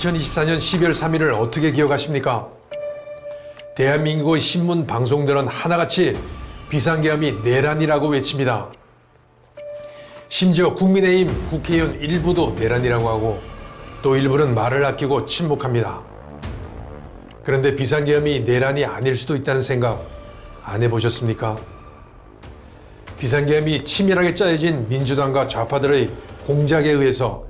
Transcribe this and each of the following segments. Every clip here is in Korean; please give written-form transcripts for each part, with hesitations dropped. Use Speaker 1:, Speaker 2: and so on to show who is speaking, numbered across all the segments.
Speaker 1: 2024년 12월 3일을 어떻게 기억하십니까? 대한민국의 신문 방송들은 하나같이 비상계엄이 내란이라고 외칩니다. 심지어 국민의힘 국회의원 일부도 내란이라고 하고 또 일부는 말을 아끼고 침묵합니다. 그런데 비상계엄이 내란이 아닐 수도 있다는 생각 안 해보셨습니까? 비상계엄이 치밀하게 짜여진 민주당과 좌파들의 공작에 의해서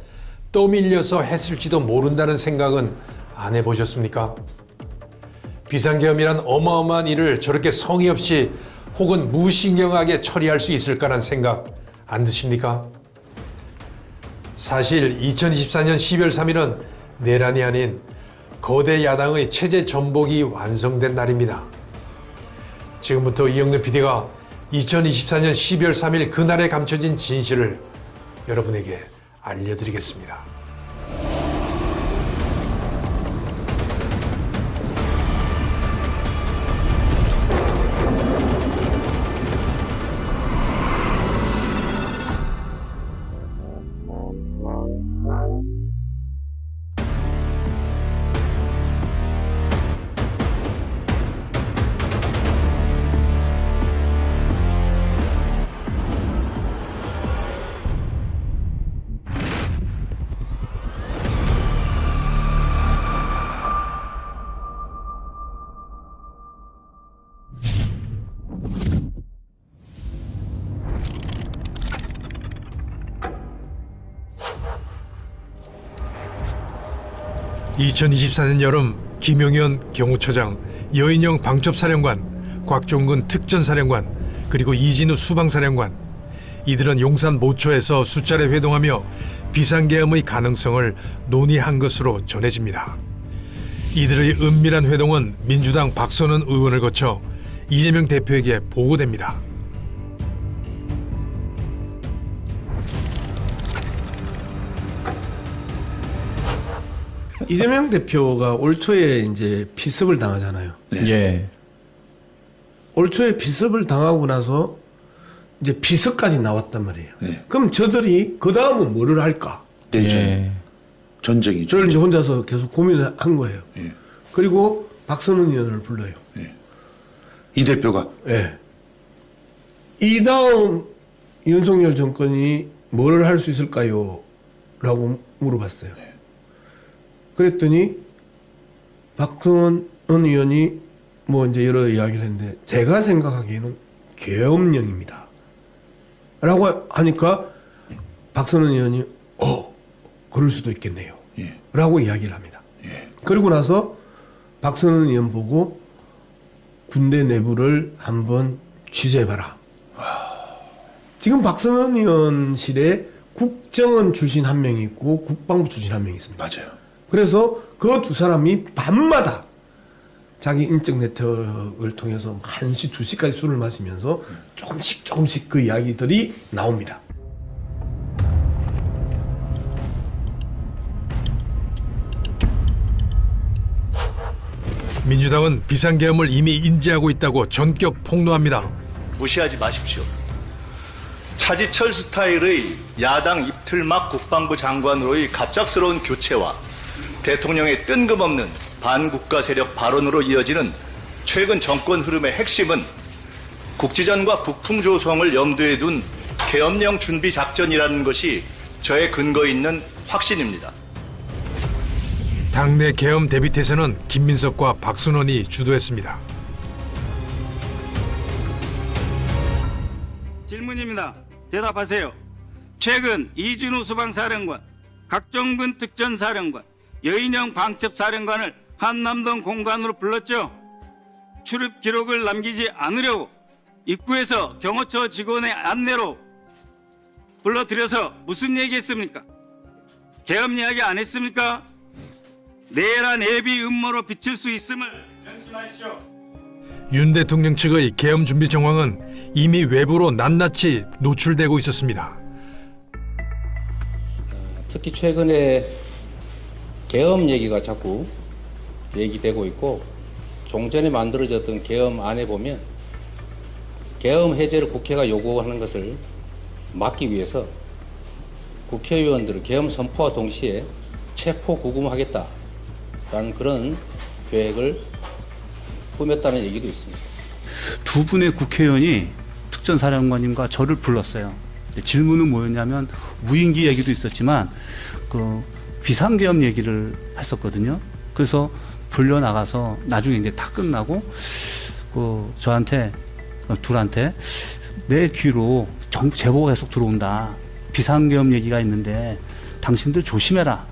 Speaker 1: 떠밀려서 했을지도 모른다는 생각은 안 해보셨습니까? 비상계엄이란 어마어마한 일을 저렇게 성의 없이 혹은 무신경하게 처리할 수 있을까라는 생각 안 드십니까? 사실 2024년 12월 3일은 내란이 아닌 거대 야당의 체제 전복이 완성된 날입니다. 지금부터 이영래 PD가 2024년 12월 3일 그날에 감춰진 진실을 여러분에게 알려드리겠습니다. (2024년) 여름 김용현 경호처장, 여인영 방첩사령관, 곽종근 특전사령관, 그리고 이진우 수방사령관, 이들은 용산 모처에서 수차례 회동하며 비상계엄의 가능성을 논의한 것으로 전해집니다. 이들의 은밀한 회동은 민주당 박선원 의원을 거쳐 이재명 대표에게 보고됩니다.
Speaker 2: 이재명 대표가 올 초에 이제 비습을 당하잖아요.
Speaker 3: 네.
Speaker 4: 예.
Speaker 2: 올 초에 비습을 당하고 나서 이제 비습까지 나왔단 말이에요.
Speaker 3: 네.
Speaker 2: 그럼 저들이 그 다음은 뭐를 할까?
Speaker 3: 내전.
Speaker 4: 예.
Speaker 3: 전쟁이죠.
Speaker 2: 저를 이제 혼자서 계속 고민을 한 거예요.
Speaker 3: 예.
Speaker 2: 그리고 박선원 의원을 불러요.
Speaker 3: 예. 이 대표가
Speaker 2: 예. 이 다음 윤석열 정권이 뭐를 할 수 있을까요? 라고 물어봤어요. 그랬더니 박선원 의원이 뭐 이제 여러 이야기를 했는데 제가 생각하기에는 계엄령입니다. 라고 하니까 박선원 의원이 그럴 수도 있겠네요.
Speaker 3: 예.
Speaker 2: 라고 이야기를 합니다.
Speaker 3: 예.
Speaker 2: 그리고 나서 박선원 의원 보고 군대 내부를 한번 취재해봐라. 지금 박선원 의원실에 국정원 출신 한 명이 있고 국방부 출신 한 명이 있습니다.
Speaker 3: 맞아요.
Speaker 2: 그래서 그 두 사람이 밤마다 자기 인적 네트워크를 통해서 1시, 2시까지 술을 마시면서 조금씩 그 이야기들이 나옵니다.
Speaker 1: 민주당은 비상계엄을 이미 인지하고 있다고 전격 폭로합니다.
Speaker 5: 무시하지 마십시오. 차지철 스타일의 야당 입틀막 국방부 장관으로의 갑작스러운 교체와 대통령의 뜬금없는 반국가 세력 발언으로 이어지는 최근 정권 흐름의 핵심은 국지전과 북풍 조성을 염두에 둔 계엄령 준비 작전이라는 것이 저의 근거 있는 확신입니다.
Speaker 1: 당내 계엄 대비태세는 김민석과 박선원이 주도했습니다.
Speaker 6: 질문입니다. 대답하세요. 최근 이진우 수방사령관, 곽종근 특전사령관, 여인영 방첩사령관을 한남동 공간으로 불렀죠. 출입 기록을 남기지 않으려고 입구에서 경호처 직원의 안내로 불러들여서 무슨 얘기했습니까? 계엄 이야기 안 했습니까? 내란 예비 음모로 비칠 수 있음을 명심하십시오.
Speaker 1: 윤 대통령 측의 계엄 준비 정황은 이미 외부로 낱낱이 노출되고 있었습니다.
Speaker 7: 특히 최근에 계엄 얘기가 자꾸 얘기되고 있고 종전에 만들어졌던 계엄안에 보면 계엄 해제를 국회가 요구하는 것을 막기 위해서 국회의원들을 계엄 선포와 동시에 체포 구금하겠다 라는 그런 계획을 꾸몄다는 얘기도 있습니다.
Speaker 4: 두 분의 국회의원이 특전사령관님과 저를 불렀어요. 질문은 뭐였냐면 무인기 얘기도 있었지만 그 비상계엄 얘기를 했었거든요. 그래서 불려 나가서 나중에 이제 다 끝나고 그 저한테 둘한테 내 귀로 제보가 계속 들어온다. 비상계엄 얘기가 있는데 당신들 조심해라.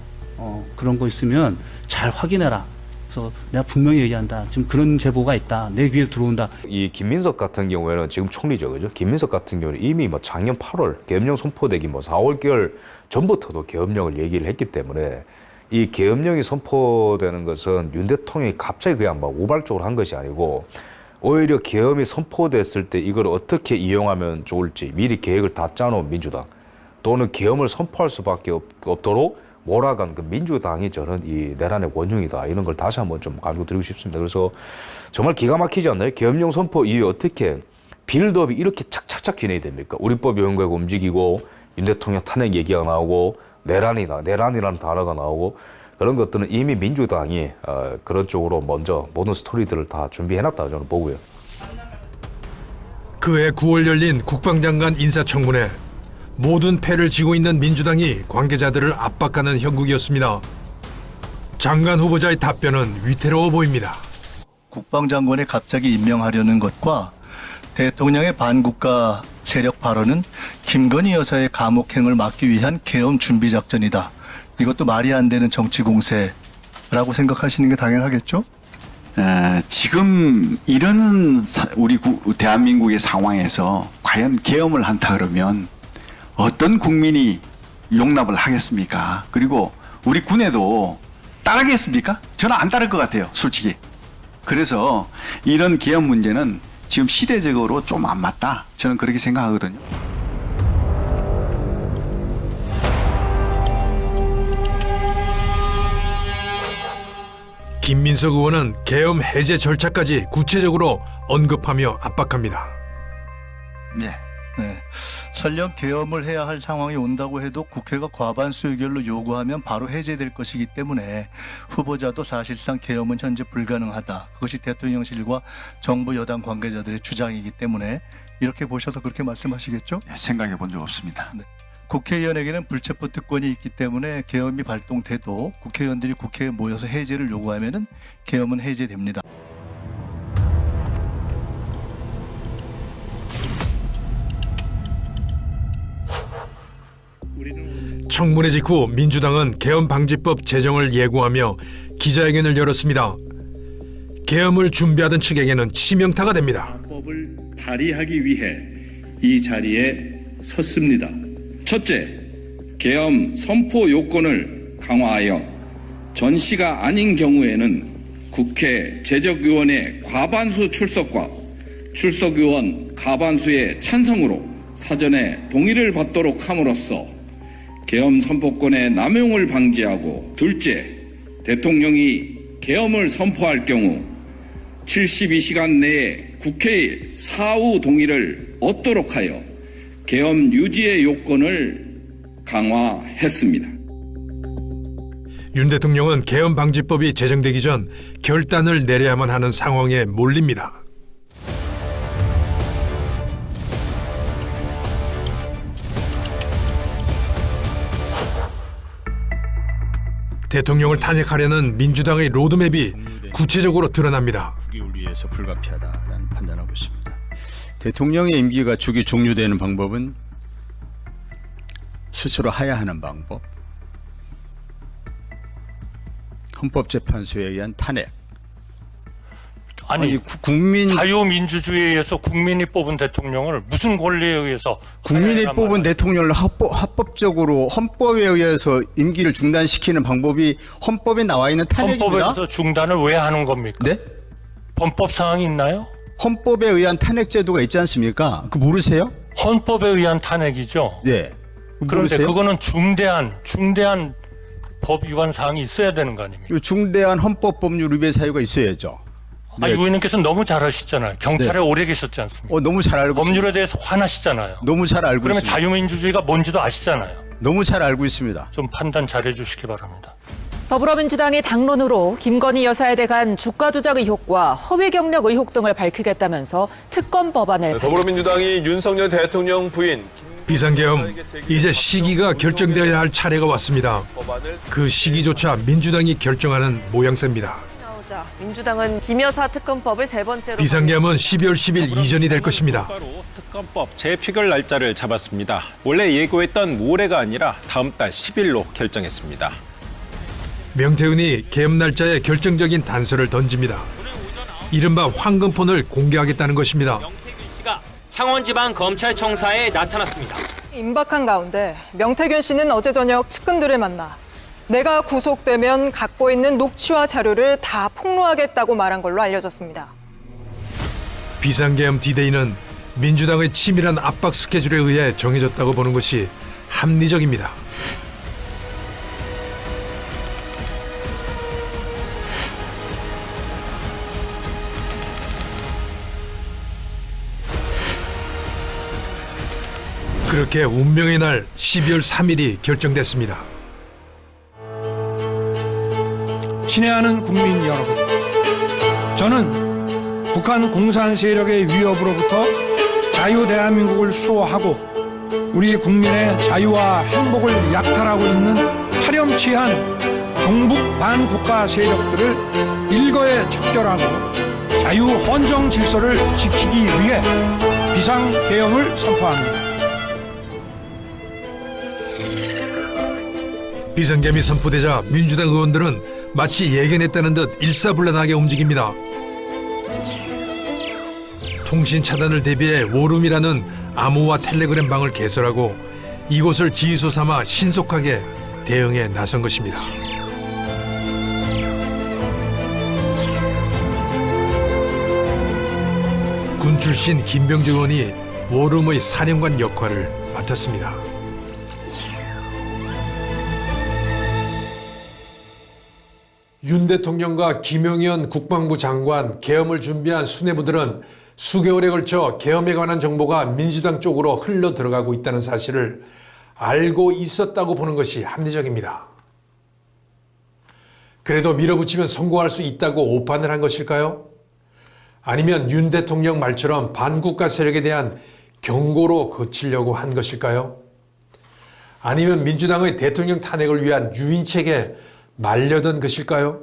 Speaker 4: 그런 거 있으면 잘 확인해라. 그래서 내가 분명히 얘기한다. 지금 그런 제보가 있다. 내 귀에 들어온다.
Speaker 8: 이 김민석 같은 경우에는 지금 총리죠, 그죠? 김민석 같은 경우는 이미 뭐 작년 8월 계엄령 선포되기 뭐 4~5개월 전부터도 계엄령을 얘기를 했기 때문에 이 계엄령이 선포되는 것은 윤 대통령이 갑자기 그냥 막 우발적으로 한 것이 아니고 오히려 계엄이 선포됐을 때 이걸 어떻게 이용하면 좋을지 미리 계획을 다 짜놓은 민주당 또는 계엄을 선포할 수밖에 없도록 몰아간 그 민주당이 저는 이 내란의 원흉이다 이런 걸 다시 한번 좀 가지고 드리고 싶습니다. 그래서 정말 기가 막히지 않나요? 계엄령 선포 이후에 어떻게 빌드업이 이렇게 착착착 진행이 됩니까? 우리법위원회가 움직이고 윤 대통령 탄핵 얘기가 나오고 내란이라는 단어가 나오고 그런 것들은 이미 민주당이 그런 쪽으로 먼저 모든 스토리들을 다 준비해놨다고 저는 보고요.
Speaker 1: 그해 9월 열린 국방장관 인사청문회. 모든 패를 지고 있는 민주당이 관계자들을 압박하는 형국이었습니다. 장관 후보자의 답변은 위태로워 보입니다.
Speaker 5: 국방장관에 갑자기 임명하려는 것과 대통령의 반국가 세력 발언은 김건희 여사의 감옥행을 막기 위한 계엄 준비 작전이다. 이것도 말이 안 되는 정치 공세라고 생각하시는 게 당연하겠죠?
Speaker 9: 지금 이러는 우리 대한민국의 상황에서 과연 계엄을 한다 그러면 어떤 국민이 용납을 하겠습니까? 그리고 우리 군에도 따르겠습니까? 저는 안 따를 것 같아요, 솔직히. 그래서 이런 계엄 문제는 지금 시대적으로 좀 안 맞다. 저는 그렇게 생각하거든요.
Speaker 1: 김민석 의원은 계엄 해제 절차까지 구체적으로 언급하며 압박합니다.
Speaker 9: 네.
Speaker 5: 네. 설령 계엄을 해야 할 상황이 온다고 해도 국회가 과반수 의결로 요구하면 바로 해제될 것이기 때문에 후보자도 사실상 계엄은 현재 불가능하다. 그것이 대통령실과 정부 여당 관계자들의 주장이기 때문에 이렇게 보셔서 그렇게 말씀하시겠죠?
Speaker 9: 생각해 본 적 없습니다.
Speaker 5: 네. 국회의원에게는 불체포 특권이 있기 때문에 계엄이 발동돼도 국회의원들이 국회에 모여서 해제를 요구하면은 계엄은 해제됩니다.
Speaker 1: 청문회 직후 민주당은 계엄방지법 제정을 예고하며 기자회견을 열었습니다. 계엄을 준비하던 측에게는 치명타가 됩니다.
Speaker 10: 법을 발의하기 위해 이 자리에 섰습니다. 첫째, 계엄 선포 요건을 강화하여 전시가 아닌 경우에는 국회 제적위원회 과반수 출석과 출석위원 과반수의 찬성으로 사전에 동의를 받도록 함으로써 계엄 선포권의 남용을 방지하고, 둘째, 대통령이 계엄을 선포할 경우 72시간 내에 국회의 사후 동의를 얻도록 하여 계엄 유지의 요건을 강화했습니다.
Speaker 1: 윤 대통령은 계엄방지법이 제정되기 전 결단을 내려야만 하는 상황에 몰립니다. 대통령을 탄핵하려는 민주당의 로드맵이 구체적으로 드러납니다.
Speaker 11: 국익을 불가피하다라는 판단하고 있습니다. 대통령의 임기가 주기 종료되는 방법은 스스로 하야하는 방법, 헌법재판소에 의한 탄핵.
Speaker 12: 아니 자유민주주의에서 국민이 뽑은 대통령을 무슨 권리에 의해서
Speaker 11: 국민이 뽑은 대통령을 합법적으로 헌법에 의해서 임기를 중단시키는 방법이 헌법에 나와 있는 탄핵입니다.
Speaker 12: 헌법에서 중단을 왜 하는 겁니까?
Speaker 11: 네?
Speaker 12: 헌법 사항이 있나요?
Speaker 11: 헌법에 의한 탄핵 제도가 있지 않습니까? 그 모르세요?
Speaker 12: 헌법에 의한 탄핵이죠.
Speaker 11: 네.
Speaker 12: 그런데
Speaker 11: 모르세요?
Speaker 12: 그거는 중대한 법 위반 사항이 있어야 되는 거 아닙니까?
Speaker 11: 중대한 헌법 법률 위반 사유가 있어야죠. 네.
Speaker 12: 의원님께서 너무 잘 아시잖아요. 경찰에 오래 계셨지 않습니까?
Speaker 11: 너무 잘 알고
Speaker 12: 법률에 대해서 화나시잖아요.
Speaker 11: 너무 잘 알고
Speaker 12: 그러면
Speaker 11: 있습니다.
Speaker 12: 자유민주주의가 뭔지도 아시잖아요.
Speaker 11: 너무 잘 알고 있습니다.
Speaker 12: 좀 판단 잘해 주시기 바랍니다.
Speaker 13: 더불어민주당이 당론으로 김건희 여사에 대한 주가 조작 의혹과 허위 경력 의혹 등을 밝히겠다면서 특검 법안을
Speaker 14: 더불어민주당이 윤석열 대통령 부인
Speaker 1: 비상계엄 이제 시기가 결정되어야 할 차례가 왔습니다. 그 시기조차 민주당이 결정하는 모양새입니다.
Speaker 15: 민주당은 김 여사 특검법을 세 번째로
Speaker 1: 비상계엄은 12월 10일 이전이 될 것입니다.
Speaker 14: 특검법 재표결 날짜를 잡았습니다. 원래 예고했던 모레가 아니라 다음 달 10일로 결정했습니다.
Speaker 1: 명태균이 계엄 날짜에 결정적인 단서를 던집니다. 이른바 황금폰을 공개하겠다는 것입니다.
Speaker 16: 명태균 씨가 창원지방검찰청사에 나타났습니다.
Speaker 17: 임박한 가운데 명태균 씨는 어제 저녁 측근들을 만나 내가 구속되면 갖고 있는 녹취와 자료를 다 폭로하겠다고 말한 걸로 알려졌습니다.
Speaker 1: 비상계엄 D-Day는 민주당의 치밀한 압박 스케줄에 의해 정해졌다고 보는 것이 합리적입니다. 그렇게 운명의 날 12월 3일이 결정됐습니다.
Speaker 12: 친애하는 국민 여러분, 저는 북한 공산 세력의 위협으로부터 자유 대한민국을 수호하고 우리 국민의 자유와 행복을 약탈하고 있는 파렴치한 종북 반국가 세력들을 일거에 척결하고 자유 헌정 질서를 지키기 위해 비상계엄을 선포합니다.
Speaker 1: 비상계엄이 선포되자 민주당 의원들은 마치 예견했다는 듯 일사불란하게 움직입니다. 통신 차단을 대비해 워룸이라는 암호화 텔레그램 방을 개설하고 이곳을 지휘소 삼아 신속하게 대응에 나선 것입니다. 군 출신 김병주 의원이 워룸의 사령관 역할을 맡았습니다. 윤 대통령과 김용현 국방부 장관, 계엄을 준비한 수뇌부들은 수개월에 걸쳐 계엄에 관한 정보가 민주당 쪽으로 흘러 들어가고 있다는 사실을 알고 있었다고 보는 것이 합리적입니다. 그래도 밀어붙이면 성공할 수 있다고 오판을 한 것일까요? 아니면 윤 대통령 말처럼 반국가 세력에 대한 경고로 그치려고 한 것일까요? 아니면 민주당의 대통령 탄핵을 위한 유인책에 말려던 것일까요?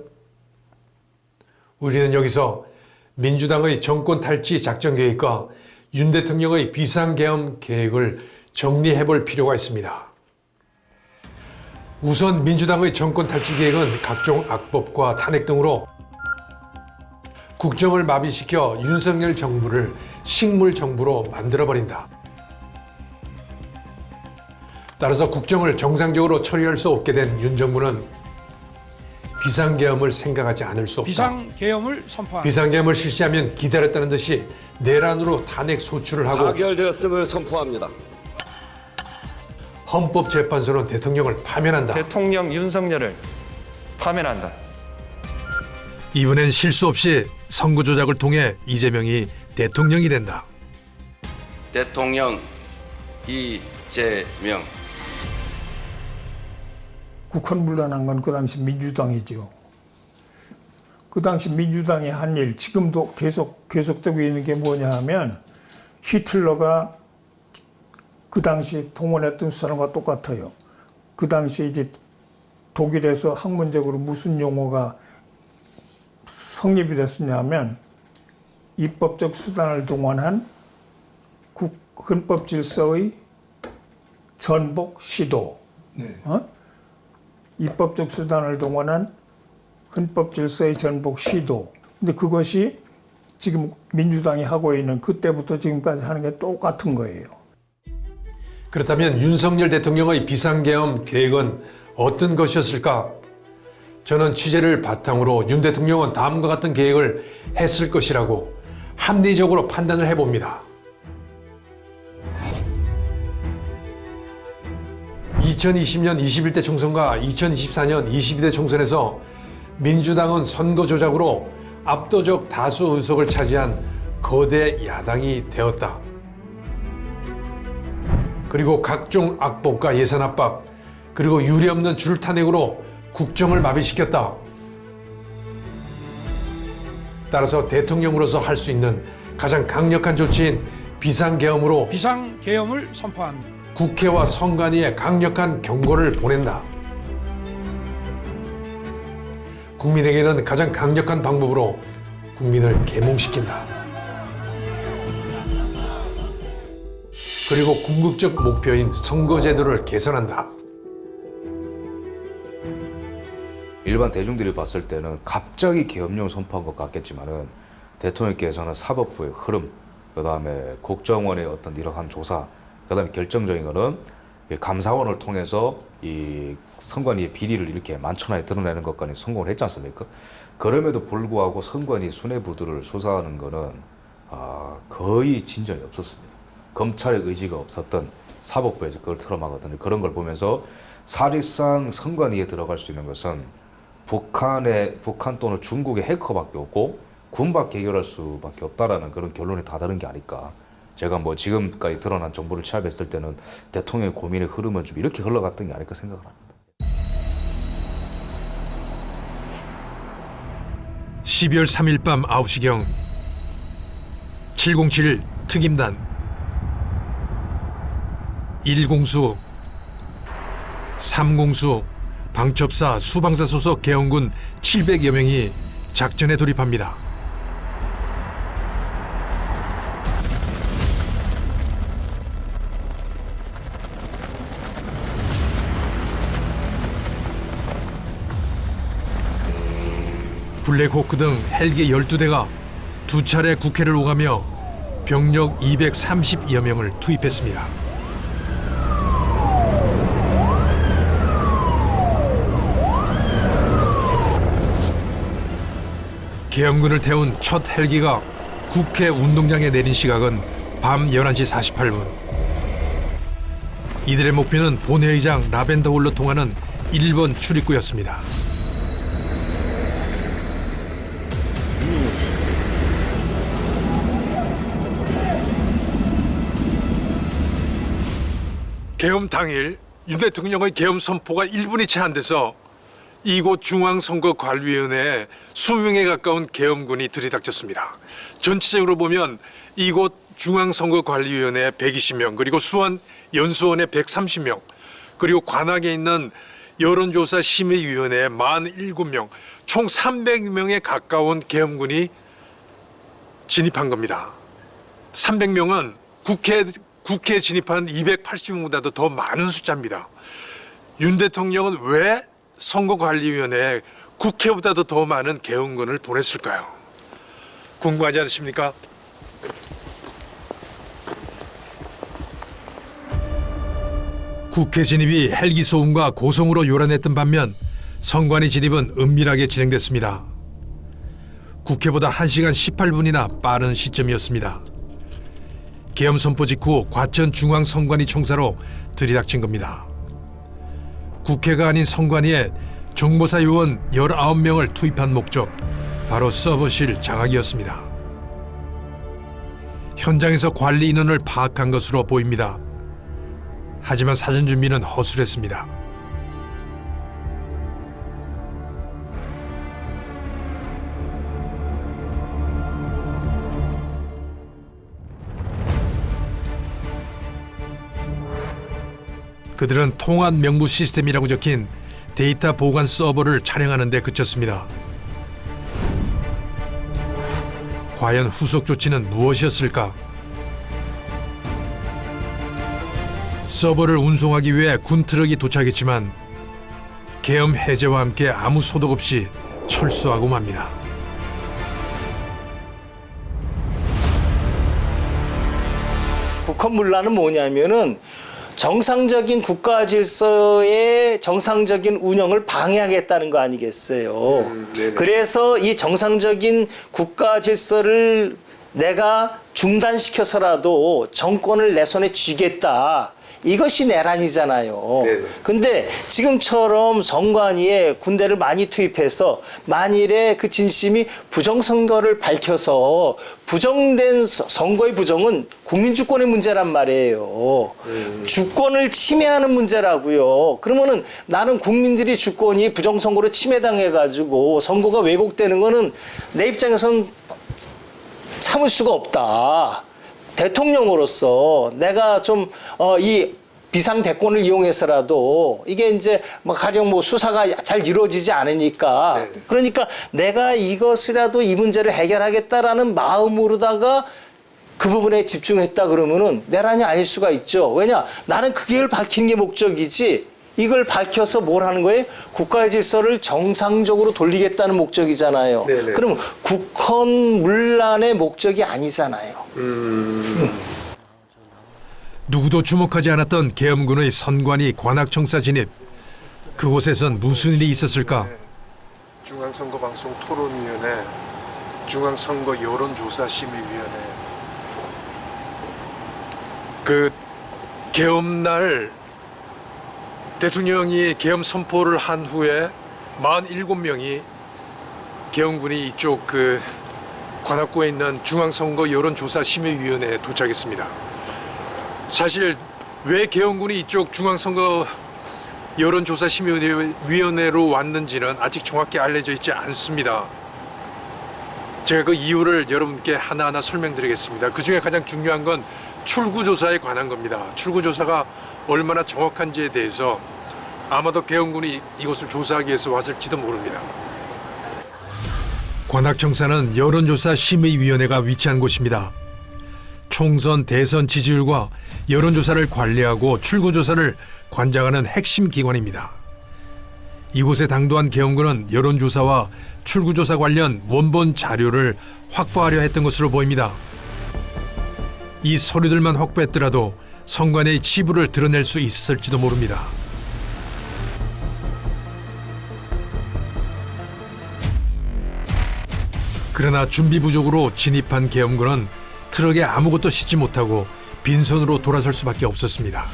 Speaker 1: 우리는 여기서 민주당의 정권 탈취 작전 계획과 윤 대통령의 비상계엄 계획을 정리해볼 필요가 있습니다. 우선 민주당의 정권 탈취 계획은 각종 악법과 탄핵 등으로 국정을 마비시켜 윤석열 정부를 식물 정부로 만들어버린다. 따라서 국정을 정상적으로 처리할 수 없게 된 윤 정부는 비상계엄을 생각하지 않을 수 없다.
Speaker 12: 비상계엄을 선포합니다.
Speaker 1: 비상계엄을 실시하면 기다렸다는 듯이 내란으로 탄핵 소추를 하고
Speaker 16: 가결되었음을 선포합니다.
Speaker 1: 헌법재판소는 대통령을 파면한다.
Speaker 12: 대통령 윤석열을 파면한다.
Speaker 1: 이번엔 실수 없이 선거 조작을 통해 이재명이 대통령이 된다.
Speaker 16: 대통령 이재명.
Speaker 18: 국헌 물러난 건 그 당시 민주당이죠. 그 당시 민주당이 한 일, 지금도 계속되고 있는 게 뭐냐 하면 히틀러가 그 당시 동원했던 사람과 똑같아요. 그 당시 이제 독일에서 학문적으로 무슨 용어가 성립이 됐었냐면 입법적 수단을 동원한 헌법 질서의 전복 시도. 입법적 수단을 동원한 헌법 질서의 전복 시도. 근데 그것이 지금 민주당이 하고 있는 그때부터 지금까지 하는 게 똑같은 거예요.
Speaker 1: 그렇다면 윤석열 대통령의 비상계엄 계획은 어떤 것이었을까? 저는 취재를 바탕으로 윤 대통령은 다음과 같은 계획을 했을 것이라고 합리적으로 판단을 해봅니다. 2020년 21대 총선과 2024년 22대 총선에서 민주당은 선거 조작으로 압도적 다수 의석을 차지한 거대 야당이 되었다. 그리고 각종 악법과 예산 압박, 그리고 유례없는 줄탄핵으로 국정을 마비시켰다. 따라서 대통령으로서 할 수 있는 가장 강력한 조치인 비상계엄으로
Speaker 12: 비상계엄을 선포합니다.
Speaker 1: 국회와 선관위에 강력한 경고를 보낸다. 국민에게는 가장 강력한 방법으로 국민을 계몽시킨다. 그리고 궁극적 목표인 선거제도를 개선한다.
Speaker 8: 일반 대중들이 봤을 때는 갑자기 계엄령 선포한 것 같겠지만은 대통령께서는 사법부의 흐름, 그다음에 국정원의 어떤 이러한 조사, 그다음에 결정적인 거는 감사원을 통해서 이 선관위의 비리를 이렇게 만천하에 드러내는 것까지 성공을 했지 않습니까? 그럼에도 불구하고 선관위 수뇌부들을 수사하는 거는 거의 진전이 없었습니다. 검찰의 의지가 없었던 사법부에서 그걸 틀어막았던 그런 걸 보면서 사실상 선관위에 들어갈 수 있는 것은 북한 또는 중국의 해커밖에 없고 군밖에 해결할 수밖에 없다라는 그런 결론에 다다른 게 아닐까. 제가 뭐 지금까지 드러난 정보를 취합했을 때는 대통령의 고민의 흐름은 좀 이렇게 흘러갔던 게 아닐까 생각을 합니다.
Speaker 1: 12월 3일 밤 9시경 707 특임단 1공수, 3공수, 방첩사, 수방사 소속 계엄군 700여 명이 작전에 돌입합니다. 블랙호크 등 헬기 12대가 두 차례 국회를 오가며 병력 230여 명을 투입했습니다. 계엄군을 태운 첫 헬기가 국회 운동장에 내린 시각은 밤 11시 48분. 이들의 목표는 본회의장 라벤더홀로 통하는 1번 출입구였습니다. 계엄 당일 윤 대통령의 계엄 선포가 1분이 채 안 돼서 이곳 중앙선거관리위원회에 20명에 가까운 계엄군이 들이닥쳤습니다. 전체적으로 보면 이곳 중앙선거관리위원회에 120명, 그리고 수원 연수원에 130명, 그리고 관악에 있는 여론조사 심의위원회에 47명, 총 300명에 가까운 계엄군이 진입한 겁니다. 300명은 국회에 진입한 280명보다도 더 많은 숫자입니다. 윤 대통령은 왜 선거관리위원회에 국회보다도 더 많은 계엄군을 보냈을까요? 궁금하지 않으십니까? 국회 진입이 헬기 소음과 고성으로 요란했던 반면 선관위 진입은 은밀하게 진행됐습니다. 국회보다 1시간 18분이나 빠른 시점이었습니다. 계엄 선포 직후 과천 중앙선관위 청사로 들이닥친 겁니다. 국회가 아닌 선관위에 정보사 요원 19명을 투입한 목적, 바로 서버실 장악이었습니다. 현장에서 관리 인원을 파악한 것으로 보입니다. 하지만 사전 준비는 허술했습니다. 그들은 통합 명부 시스템이라고 적힌 데이터 보관 서버를 촬영하는 데 그쳤습니다. 과연 후속 조치는 무엇이었을까? 서버를 운송하기 위해 군 트럭이 도착했지만 계엄 해제와 함께 아무 소득 없이 철수하고 맙니다.
Speaker 19: 국헌문란은 뭐냐면은 정상적인 국가 질서의 정상적인 운영을 방해하겠다는 거 아니겠어요. 그래서 이 정상적인 국가 질서를 내가 중단시켜서라도 정권을 내 손에 쥐겠다. 이것이 내란이잖아요. 근데 지금처럼 선관위에 군대를 많이 투입해서 만일에 그 진심이 부정선거를 밝혀서 부정된 선거의 부정은 국민주권의 문제란 말이에요. 주권을 침해하는 문제라고요. 그러면은 나는 국민들이 주권이 부정선거로 침해당해가지고 선거가 왜곡되는 거는 내 입장에선 참을 수가 없다. 대통령으로서 내가 좀 이 비상 대권을 이용해서라도 이게 이제 뭐 가령 뭐 수사가 잘 이루어지지 않으니까 그러니까 내가 이것이라도 이 문제를 해결하겠다라는 마음으로다가 그 부분에 집중했다 그러면은 내란이 아닐 수가 있죠. 왜냐 나는 그걸 밝히는 게 목적이지 이걸 밝혀서 뭘 하는 거예요? 국가의 질서를 정상적으로 돌리겠다는 목적이잖아요. 그럼 국헌 문란의 목적이 아니잖아요.
Speaker 1: 누구도 주목하지 않았던 계엄군의 선관위 관악청사 진입. 그곳에선 무슨 일이 있었을까?
Speaker 20: 중앙선거방송토론위원회, 중앙선거 여론조사심의위원회. 그 계엄날 대통령이 계엄 선포를 한 후에 47명이 계엄군이 이쪽 그 관악구에 있는 중앙선거 여론조사심의위원회에 도착했습니다. 사실 왜 계엄군이 이쪽 중앙선거 여론조사심의위원회로 왔는지는 아직 정확히 알려져 있지 않습니다. 제가 그 이유를 여러분께 하나하나 설명드리겠습니다. 그 중에 가장 중요한 건 출구조사에 관한 겁니다. 출구조사가 얼마나 정확한지에 대해서 아마도 계엄군이 이곳을 조사하기 위해서 왔을지도 모릅니다.
Speaker 1: 관악청사는 여론조사심의위원회가 위치한 곳입니다. 총선, 대선 지지율과 여론조사를 관리하고 출구조사를 관장하는 핵심 기관입니다. 이곳에 당도한 계엄군은 여론조사와 출구조사 관련 원본 자료를 확보하려 했던 것으로 보입니다. 이 서류들만 확보했더라도 선관위의 치부를 드러낼 수 있을지도 모릅니다. 그러나 준비 부족으로 진입한 계엄군은 트럭에 아무것도 싣지 못하고 빈손으로 돌아설 수밖에 없었습니다.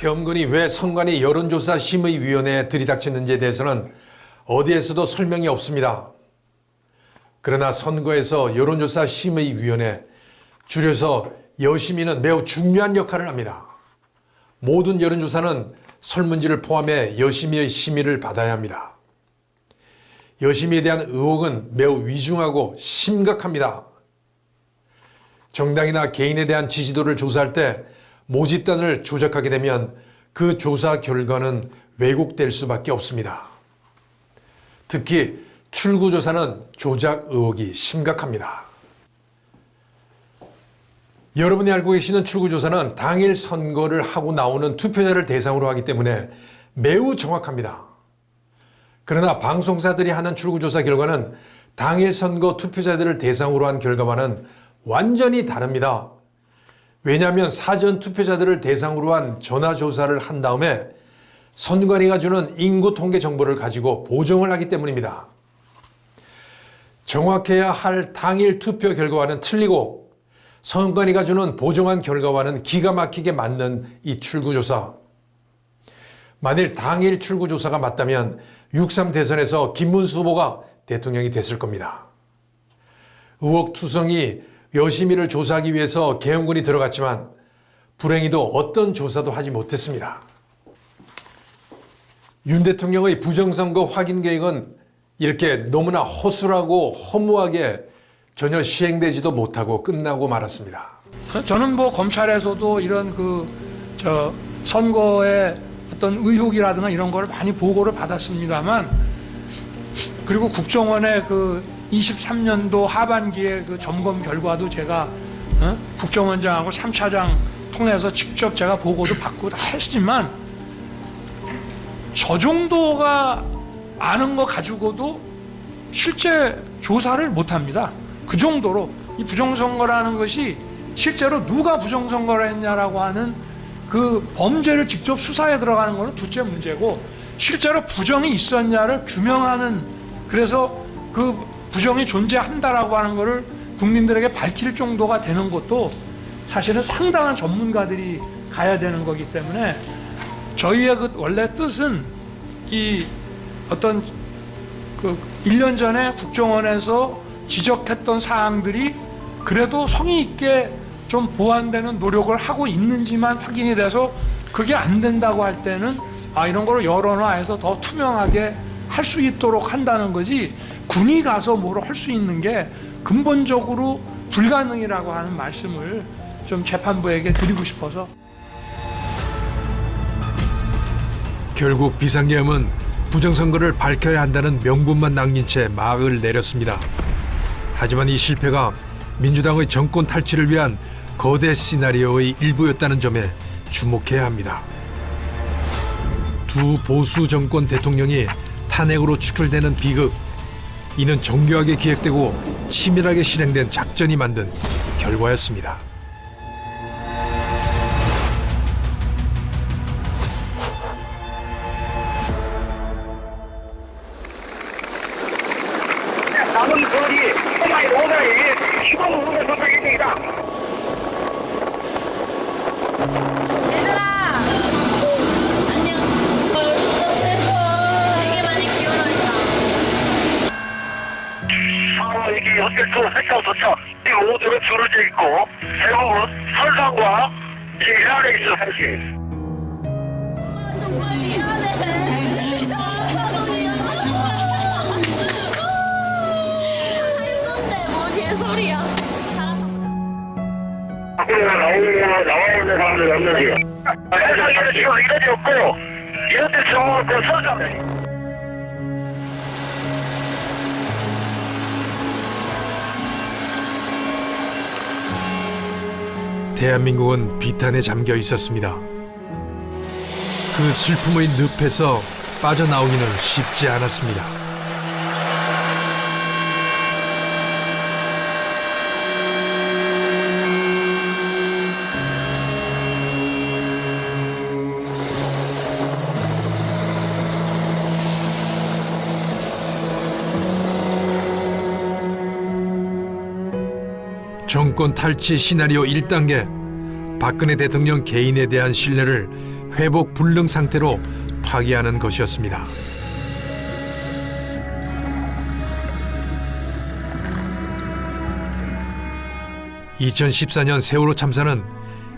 Speaker 1: 계엄군이 왜 선관위 여론조사 심의위원회에 들이닥쳤는지에 대해서는 어디에서도 설명이 없습니다. 그러나 선거에서 여론조사 심의위원회, 줄여서 여심위는 매우 중요한 역할을 합니다. 모든 여론조사는 설문지를 포함해 여심위의 심의를 받아야 합니다. 여심위에 대한 의혹은 매우 위중하고 심각합니다. 정당이나 개인에 대한 지지도를 조사할 때 모집단을 조작하게 되면 그 조사 결과는 왜곡될 수밖에 없습니다. 특히 출구조사는 조작 의혹이 심각합니다. 여러분이 알고 계시는 출구조사는 당일 선거를 하고 나오는 투표자를 대상으로 하기 때문에 매우 정확합니다. 그러나 방송사들이 하는 출구조사 결과는 당일 선거 투표자들을 대상으로 한 결과와는 완전히 다릅니다. 왜냐하면 사전 투표자들을 대상으로 한 전화조사를 한 다음에 선관위가 주는 인구 통계 정보를 가지고 보정을 하기 때문입니다. 정확해야 할 당일 투표 결과와는 틀리고 선관위가 주는 보정한 결과와는 기가 막히게 맞는 이 출구조사. 만일 당일 출구조사가 맞다면 6.3 대선에서 김문수 후보가 대통령이 됐을 겁니다. 의혹투성이 여심위를 조사하기 위해서 계엄군이 들어갔지만 불행히도 어떤 조사도 하지 못했습니다. 윤 대통령의 부정선거 확인 계획은 이렇게 너무나 허술하고 허무하게 전혀 시행되지도 못하고 끝나고 말았습니다.
Speaker 21: 저는 뭐 검찰에서도 이런 선거의 어떤 의혹이라든가 이런 걸 많이 보고를 받았습니다만, 그리고 국정원의 23년도 하반기에 그 점검 결과도 제가 국정원장하고 3차장 통해서 직접 제가 보고도 받고 다 했지만 저 정도가 아는 거 가지고도 실제 조사를 못합니다. 그 정도로 이 부정선거라는 것이 실제로 누가 부정선거를 했냐라고 하는 그 범죄를 직접 수사에 들어가는 것은 둘째 문제고, 실제로 부정이 있었냐를 규명하는, 그래서 그 부정이 존재한다라고 하는 것을 국민들에게 밝힐 정도가 되는 것도 사실은 상당한 전문가들이 가야 되는 거기 때문에, 저희의 그 원래 뜻은 이 어떤 그 1년 전에 국정원에서 지적했던 사항들이 그래도 성의 있게 좀 보완되는 노력을 하고 있는지만 확인이 돼서 그게 안 된다고 할 때는 이런 거를 여론화해서 더 투명하게 할 수 있도록 한다는 거지, 군이 가서 뭘 할 수 있는 게 근본적으로 불가능이라고 하는 말씀을 좀 재판부에게 드리고 싶어서.
Speaker 1: 결국 비상계엄은 부정선거를 밝혀야 한다는 명분만 남긴 채 막을 내렸습니다. 하지만 이 실패가 민주당의 정권 탈취를 위한 거대 시나리오의 일부였다는 점에 주목해야 합니다. 두 보수 정권 대통령이 탄핵으로 추출되는 비극, 이는 정교하게 기획되고 치밀하게 실행된 작전이 만든 결과였습니다.
Speaker 3: 남은 거리 오늘 15분 도착했습니다.
Speaker 22: 얘들아, 안녕. 되게 많이 기울어 있다.
Speaker 3: 이게 현대초 색깔 도착. 이 모두가 줄어져 있고 대부분 설상과 이 안에 있어 사실.
Speaker 22: 소리야.
Speaker 3: 나와 있는 사람들이 없는데요. 세상에는 지금 이런 데 없고 이런 데 정말 그 설상.
Speaker 1: 대한민국은 비탄에 잠겨 있었습니다. 그 슬픔의 늪에서 빠져나오기는 쉽지 않았습니다. 정권 탈취 시나리오 1단계, 박근혜 대통령 개인에 대한 신뢰를 회복 불능 상태로 파기하는 것이었습니다. (2014년) 세월호 참사는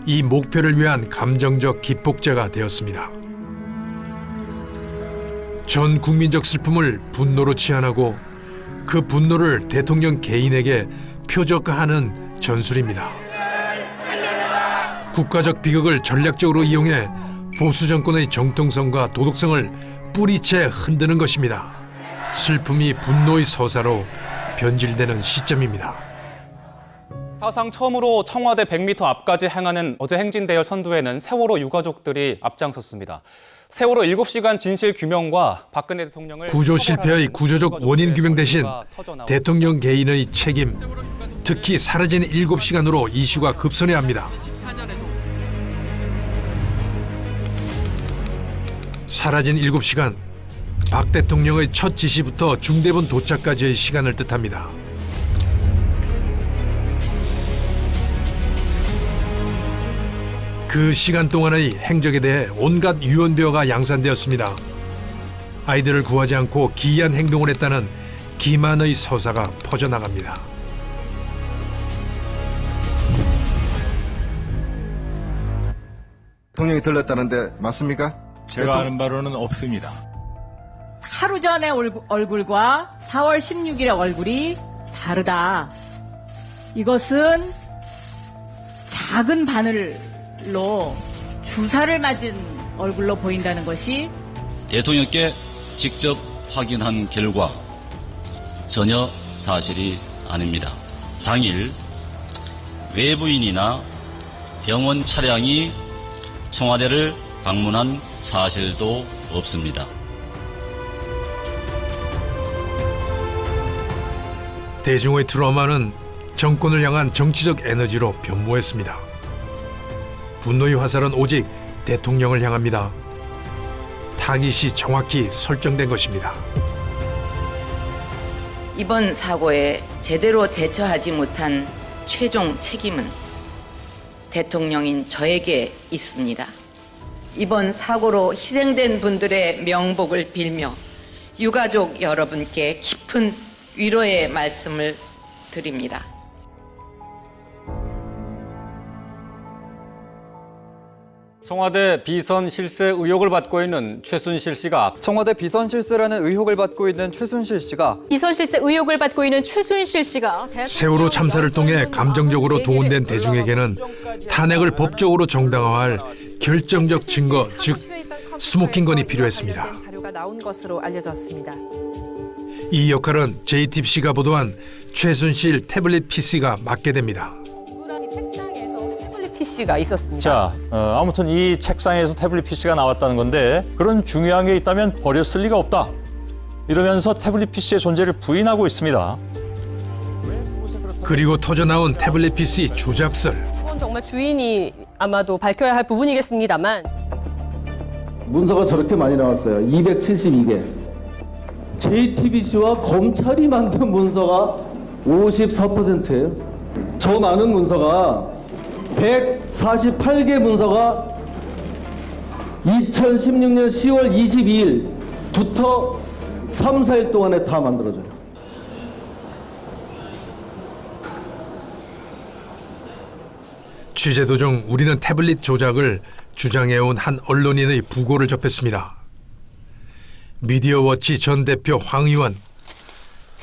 Speaker 1: 이 목표를 위한 감정적 기폭제가 되었습니다. 전 국민적 슬픔을 분노로 치환하고 그 분노를 대통령 개인에게 표적화하는 전술입니다. 국가적 비극을 전략적으로 이용해 보수 정권의 정통성과 도덕성을 뿌리채 흔드는 것입니다. 슬픔이 분노의 서사로 변질되는 시점입니다.
Speaker 23: 사상 처음으로 청와대 100m 앞까지 향하는 어제 행진 대열 선두에는 세월호 유가족들이 앞장섰습니다. 세월호 7시간 진실 규명과 박근혜 대통령을
Speaker 1: 구조 실패의 구조적 원인 규명 대신 대통령 개인의 책임, 특히 사라진 7시간으로 이슈가 급선해야 합니다. 사라진 7시간, 박 대통령의 첫 지시부터 중대본 도착까지의 시간을 뜻합니다. 그 시간 동안의 행적에 대해 온갖 유언비어가 양산되었습니다. 아이들을 구하지 않고 기이한 행동을 했다는 기만의 서사가 퍼져나갑니다.
Speaker 24: 대통령이 들렀다는데 맞습니까?
Speaker 25: 제가 아는 바로는 없습니다.
Speaker 26: 하루 전의 얼굴과 4월 16일의 얼굴이 다르다. 이것은 작은 바늘로 주사를 맞은 얼굴로 보인다는 것이
Speaker 27: 대통령께 직접 확인한 결과 전혀 사실이 아닙니다. 당일 외부인이나 병원 차량이 청와대를 방문한 사실도 없습니다.
Speaker 1: 대중의 트라우마는 정권을 향한 정치적 에너지로 변모했습니다. 분노의 화살은 오직 대통령을 향합니다. 타깃이 정확히 설정된 것입니다.
Speaker 2: 이번 사고에 제대로 대처하지 못한 최종 책임은 대통령인 저에게 있습니다. 이번 사고로 희생된 분들의 명복을 빌며 유가족 여러분께 깊은 위로의 말씀을 드립니다.
Speaker 23: 청와대 비선 실세 의혹을 받고 있는 최순실 씨가
Speaker 4: 청와대 비선 실세라는 의혹을 받고 있는 최순실 씨가
Speaker 13: 비선 실세 의혹을 받고 있는 최순실 씨가
Speaker 1: 세월호 참사를 통해 감정적으로 동원된 대중에게는 탄핵을 법적으로 정당화할 결정적 증거, 즉 스모킹건이 필요했습니다.
Speaker 15: 자료가 나온 것으로 알려졌습니다.
Speaker 1: 이 역할은 JTBC가 보도한 최순실 태블릿 PC가 맡게 됩니다.
Speaker 13: PC가 있었습니다.
Speaker 12: 자, 아무튼 이 책상에서 태블릿 PC가 나왔다는 건데 그런 중요한 게 있다면 버렸을 리가 없다. 이러면서 태블릿 PC의 존재를 부인하고 있습니다.
Speaker 1: 그리고 터져나온 태블릿 PC 조작설.
Speaker 5: 그건 정말 주인이 아마도 밝혀야 할 부분이겠습니다만
Speaker 6: 문서가 저렇게 많이 나왔어요. 272개. JTBC와 검찰이 만든 문서가 54%예요. 저 많은 문서가 148개 문서가 2016년 10월 22일부터 3, 4일 동안에 다 만들어져요.
Speaker 1: 취재 도중 우리는 태블릿 조작을 주장해온 한 언론인의 부고를 접했습니다. 미디어워치 전 대표 황 의원,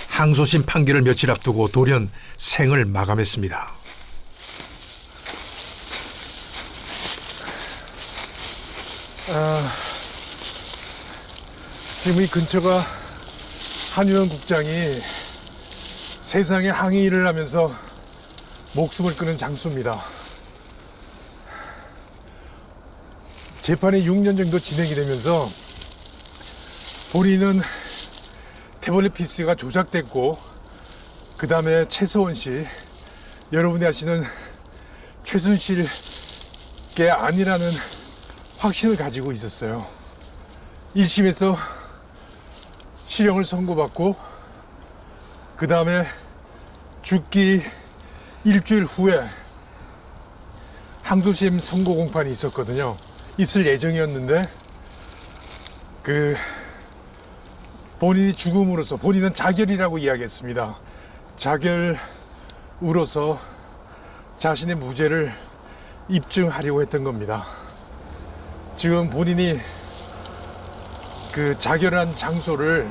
Speaker 1: 항소심 판결을 며칠 앞두고 돌연 생을 마감했습니다.
Speaker 20: 지금 이 근처가 한의원 국장이 세상에 항의를 하면서 목숨을 끊은 장소입니다. 재판이 6년 정도 진행이 되면서 본인은 태블릿 PC가 조작됐고 그 다음에 최서원 씨, 여러분이 아시는 최순실게 아니라는 확신을 가지고 있었어요. 1심에서 실형을 선고받고 그 다음에 죽기 일주일 후에 항소심 선고 공판이 있었거든요. 있을 예정이었는데 본인이 죽음으로써, 본인은 자결이라고 이야기했습니다. 자결으로서 자신의 무죄를 입증하려고 했던 겁니다. 지금 본인이 그 자결한 장소를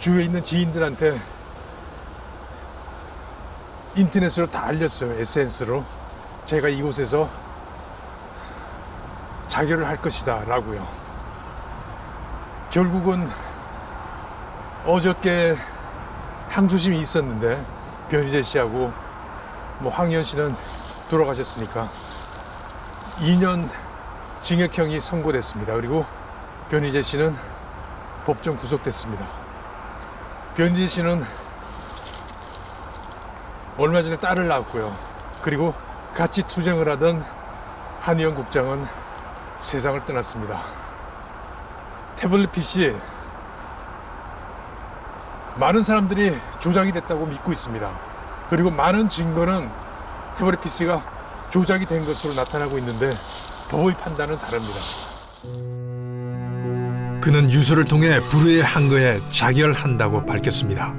Speaker 20: 주위에 있는 지인들한테 인터넷으로 다 알렸어요. SNS로. 제가 이곳에서 자결을 할 것이다 라고요. 결국은 어저께 항소심이 있었는데 변희재 씨하고 황의원 씨는 돌아가셨으니까 2년 징역형이 선고됐습니다. 그리고 변희재 씨는 법정 구속됐습니다. 변희재 씨는 얼마 전에 딸을 낳았고요. 그리고 같이 투쟁을 하던 한의원 국장은 세상을 떠났습니다. 태블릿 PC 많은 사람들이 조작이 됐다고 믿고 있습니다. 그리고 많은 증거는 태블릿 PC가 조작이 된 것으로 나타나고 있는데 법의 판단은 다릅니다.
Speaker 1: 그는 유서를 통해 불의의 항거에 자결한다고 밝혔습니다.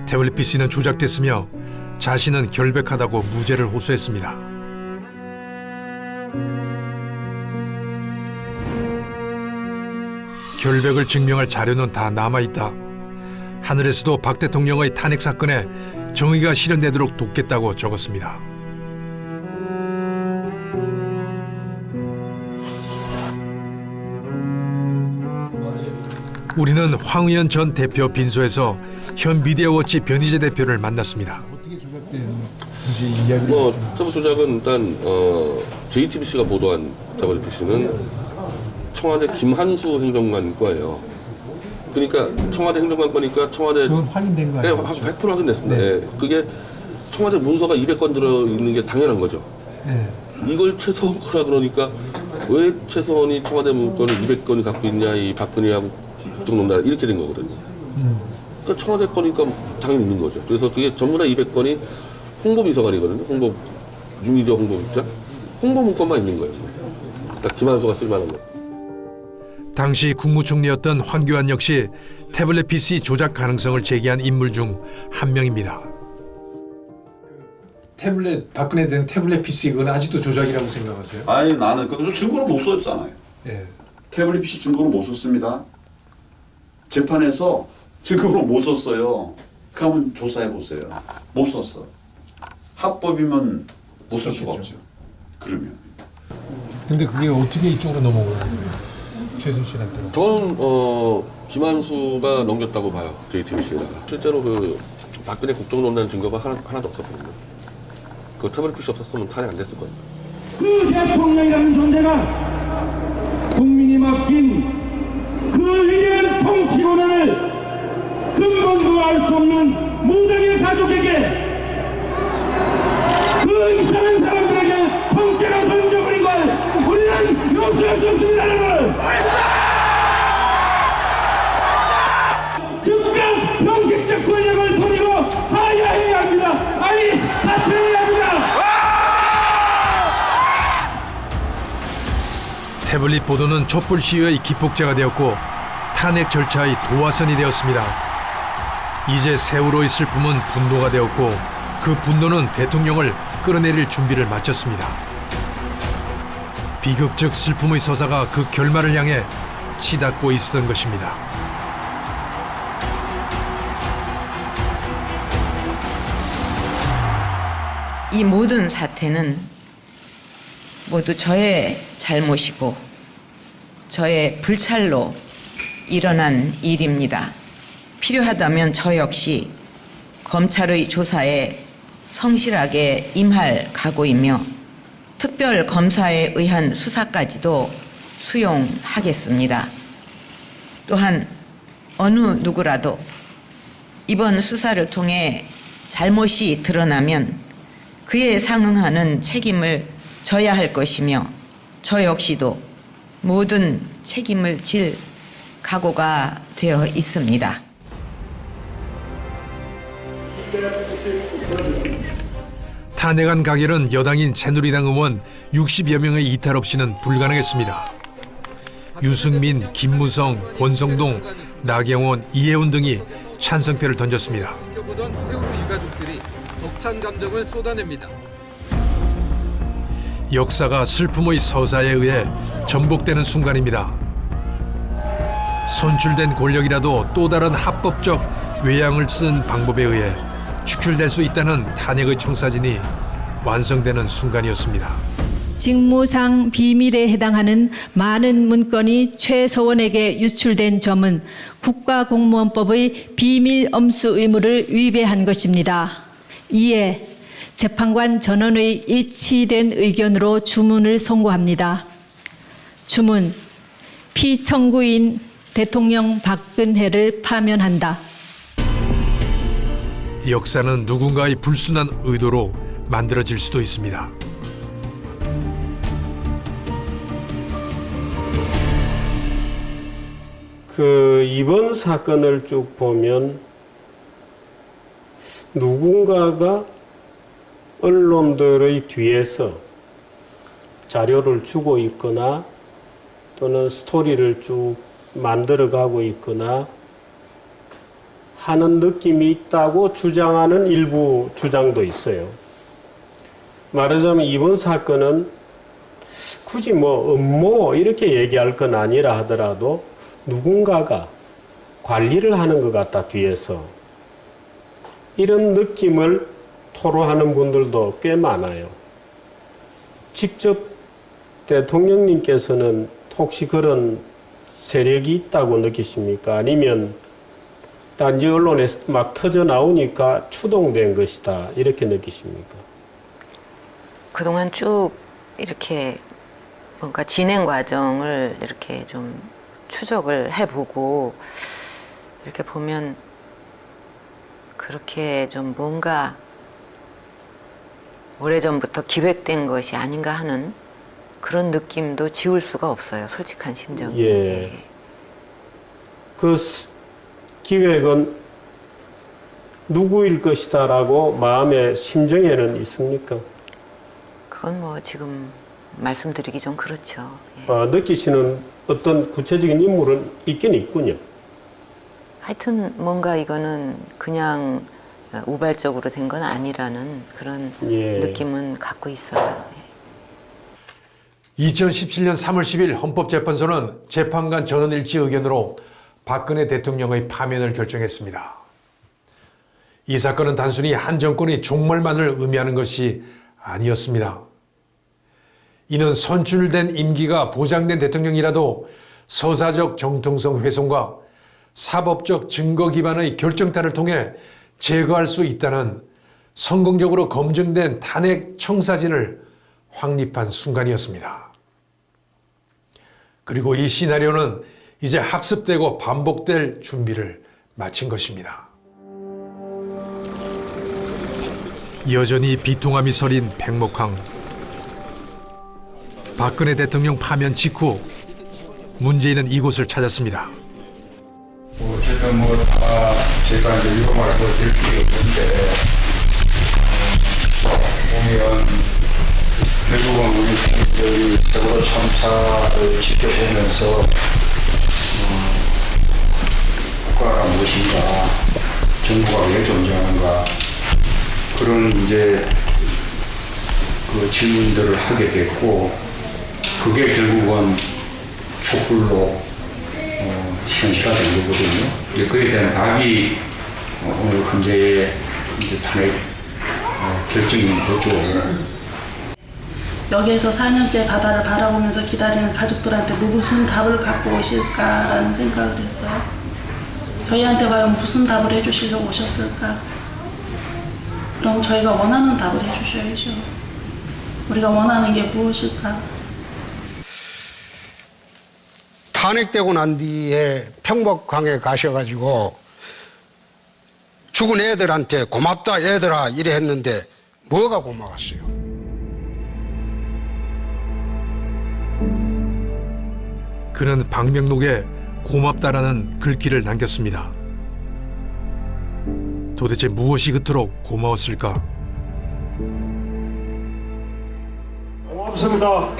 Speaker 1: 태블릿 PC는 조작됐으며 자신은 결백하다고 무죄를 호소했습니다. 결백을 증명할 자료는 다 남아있다. 하늘에서도 박 대통령의 탄핵 사건에 정의가 실현되도록 돕겠다고 적었습니다. 우리는 황의원 전 대표 빈소에서 현 미디어워치 변희재 대표를 만났습니다.
Speaker 7: 태블 조작은 일단 JTBC가 보도한 태블릿 PC는 청와대 김한수 행정관 거예요. 그러니까 청와대 행정관 거니까 청와대
Speaker 1: 그건 확인된 거예요?
Speaker 7: 네, 100% 확인됐습니다. 네. 그게 청와대 문서가 200건 들어있는 게 당연한 거죠.
Speaker 1: 네.
Speaker 7: 이걸 최소원 거라 그러니까 왜 최소원이 청와대 문건을 200건이 갖고 있냐, 이 박근혜하고 국정농단 이렇게 된 거거든요. 그러니까 청와대 거니까 당연히 있는 거죠. 그래서 그게 전부 다 200건이 홍보비서관이거든요. 유미디어 홍보국장. 홍보 문건만 있는 거예요. 그러니까 김한수가 쓸만한 거.
Speaker 1: 당시 국무총리였던 황교안 역시 태블릿 PC 조작 가능성을 제기한 인물 중 한 명입니다. 박근혜 된 태블릿 PC 그건 아직도 조작이라고 생각하세요?
Speaker 9: 아니 나는 그 증거로 못 썼잖아요.
Speaker 1: 예.
Speaker 9: 태블릿 PC 증거로 못 썼습니다. 재판에서 증거로 못 썼어요. 그러면 조사해 보세요. 못 썼어. 합법이면 못 쓸 수가 없죠. 그러면.
Speaker 1: 근데 그게 어떻게 이쪽으로 넘어오는 거예요? 최순실한테?
Speaker 7: 저는 김한수가 넘겼다고 봐요. JTBC에다가. 실제로 그 박근혜 국정농단 증거가 하나도 없었거든요. 그 태블릿 PC 없었으면 탄핵 안 됐을 거예요.
Speaker 10: 그 대통령이라는 존재가 국민이 맡긴 그 위대한 통치 권한을 근본도 알 수 없는 무당의 가족에게 그 이상한 사람들에게 통째로 던져버린 걸 우리는 용서할 수 없습니다라는 걸 즉각 형식적 권력을 버리고 하야해야 합니다. 아니 사퇴해야 합니다.
Speaker 1: 태블릿 보도는 촛불 시위의 기폭제가 되었고 탄핵 절차의 도화선이 되었습니다. 이제 세월호의 슬픔은 분노가 되었고 그 분노는 대통령을 끌어내릴 준비를 마쳤습니다. 비극적 슬픔의 서사가 그 결말을 향해 치닫고 있었던 것입니다.
Speaker 2: 이 모든 사태는 모두 저의 잘못이고 저의 불찰로 일어난 일입니다. 필요하다면 저 역시 검찰의 조사에 성실하게 임할 각오이며 특별 검사에 의한 수사까지도 수용하겠습니다. 또한 어느 누구라도 이번 수사를 통해 잘못이 드러나면 그에 상응하는 책임을 져야 할 것이며 저 역시도 모든 책임을 질 각오가 되어 있습니다.
Speaker 1: 탄핵안 가결은 여당인 새누리당 의원 60여 명의 이탈 없이는 불가능했습니다. 유승민, 김무성, 권성동, 나경원, 이해운 등이 찬성표를 던졌습니다.
Speaker 11: 지켜보던 세월호 유가족들이 벅찬 감정을 쏟아냅니다.
Speaker 1: 역사가 슬픔의 서사에 의해 전복되는 순간입니다. 선출된 권력이라도 또 다른 합법적 외양을 쓴 방법에 의해 축출될 수 있다는 탄핵의 청사진이 완성되는 순간이었습니다.
Speaker 26: 직무상 비밀에 해당하는 많은 문건이 최서원에게 유출된 점은 국가공무원법의 비밀 엄수 의무를 위배한 것입니다. 이에 재판관 전원의 일치된 의견으로 주문을 선고합니다. 주문, 피청구인 대통령 박근혜를 파면한다.
Speaker 1: 역사는 누군가의 불순한 의도로 만들어질 수도 있습니다.
Speaker 14: 이번 사건을 쭉 보면 누군가가 언론들의 뒤에서 자료를 주고 있거나 또는 스토리를 쭉 만들어가고 있거나 하는 느낌이 있다고 주장하는 일부 주장도 있어요. 말하자면 이번 사건은 굳이 음모 이렇게 얘기할 건 아니라 하더라도 누군가가 관리를 하는 것 같다 뒤에서 이런 느낌을 토로하는 분들도 꽤 많아요. 직접 대통령님께서는 혹시 그런 세력이 있다고 느끼십니까? 아니면 단지 언론에 막 터져 나오니까 추동된 것이다 이렇게 느끼십니까?
Speaker 2: 그동안 쭉 이렇게 뭔가 진행 과정을 이렇게 좀 추적을 해보고 이렇게 보면 그렇게 좀 뭔가 오래전부터 기획된 것이 아닌가 하는 그런 느낌도 지울 수가 없어요. 솔직한 심정.
Speaker 14: 예. 그 기획은 누구일 것이다라고 마음의 심정에는 있습니까?
Speaker 2: 그건 뭐 지금 말씀드리기 좀 그렇죠.
Speaker 14: 느끼시는 어떤 구체적인 인물은 있긴 있군요.
Speaker 2: 하여튼 뭔가 이거는 그냥 우발적으로 된 건 아니라는 그런
Speaker 14: 예.
Speaker 2: 느낌은 갖고 있어요.
Speaker 1: 2017년 3월 10일 헌법재판소는 재판관 전원일치 의견으로 박근혜 대통령의 파면을 결정했습니다. 이 사건은 단순히 한 정권의 종말만을 의미하는 것이 아니었습니다. 이는 선출된 임기가 보장된 대통령이라도 서사적 정통성 훼손과 사법적 증거 기반의 결정타를 통해 제거할 수 있다는 성공적으로 검증된 탄핵 청사진을 확립한 순간이었습니다. 그리고 이 시나리오는 이제 학습되고 반복될 준비를 마친 것입니다. 여전히 비통함이 서린 백목항. 박근혜 대통령 파면 직후 문재인은 이곳을 찾았습니다.
Speaker 8: 어쨌든 다 제가 이제 이거 말고 드릴 게 없는데 보면 결국은 우리 국민들이 세월호 참사를 지켜보면서 국가가 무엇인가, 정부가 왜 존재하는가 그런 이제 그 질문들을 하게 됐고 그게 결국은 촛불로 현실화된 거거든요. 그에 대한 답이 오늘 현재의 이제 탄핵 결정인 거죠.
Speaker 16: 여기에서 4년째 바다를 바라보면서 기다리는 가족들한테 무슨 답을 갖고 오실까라는 생각을 했어요. 저희한테 과연 무슨 답을 해주시려고 오셨을까? 그럼 저희가 원하는 답을 해주셔야죠. 우리가 원하는 게 무엇일까?
Speaker 17: 탄핵되고 난 뒤에 평복항에 가셔가지고 죽은 애들한테 고맙다 얘들아 이래 했는데 뭐가 고마웠어요?
Speaker 1: 그는 방명록에 고맙다라는 글귀를 남겼습니다. 도대체 무엇이 그토록 고마웠을까?
Speaker 8: 고맙습니다.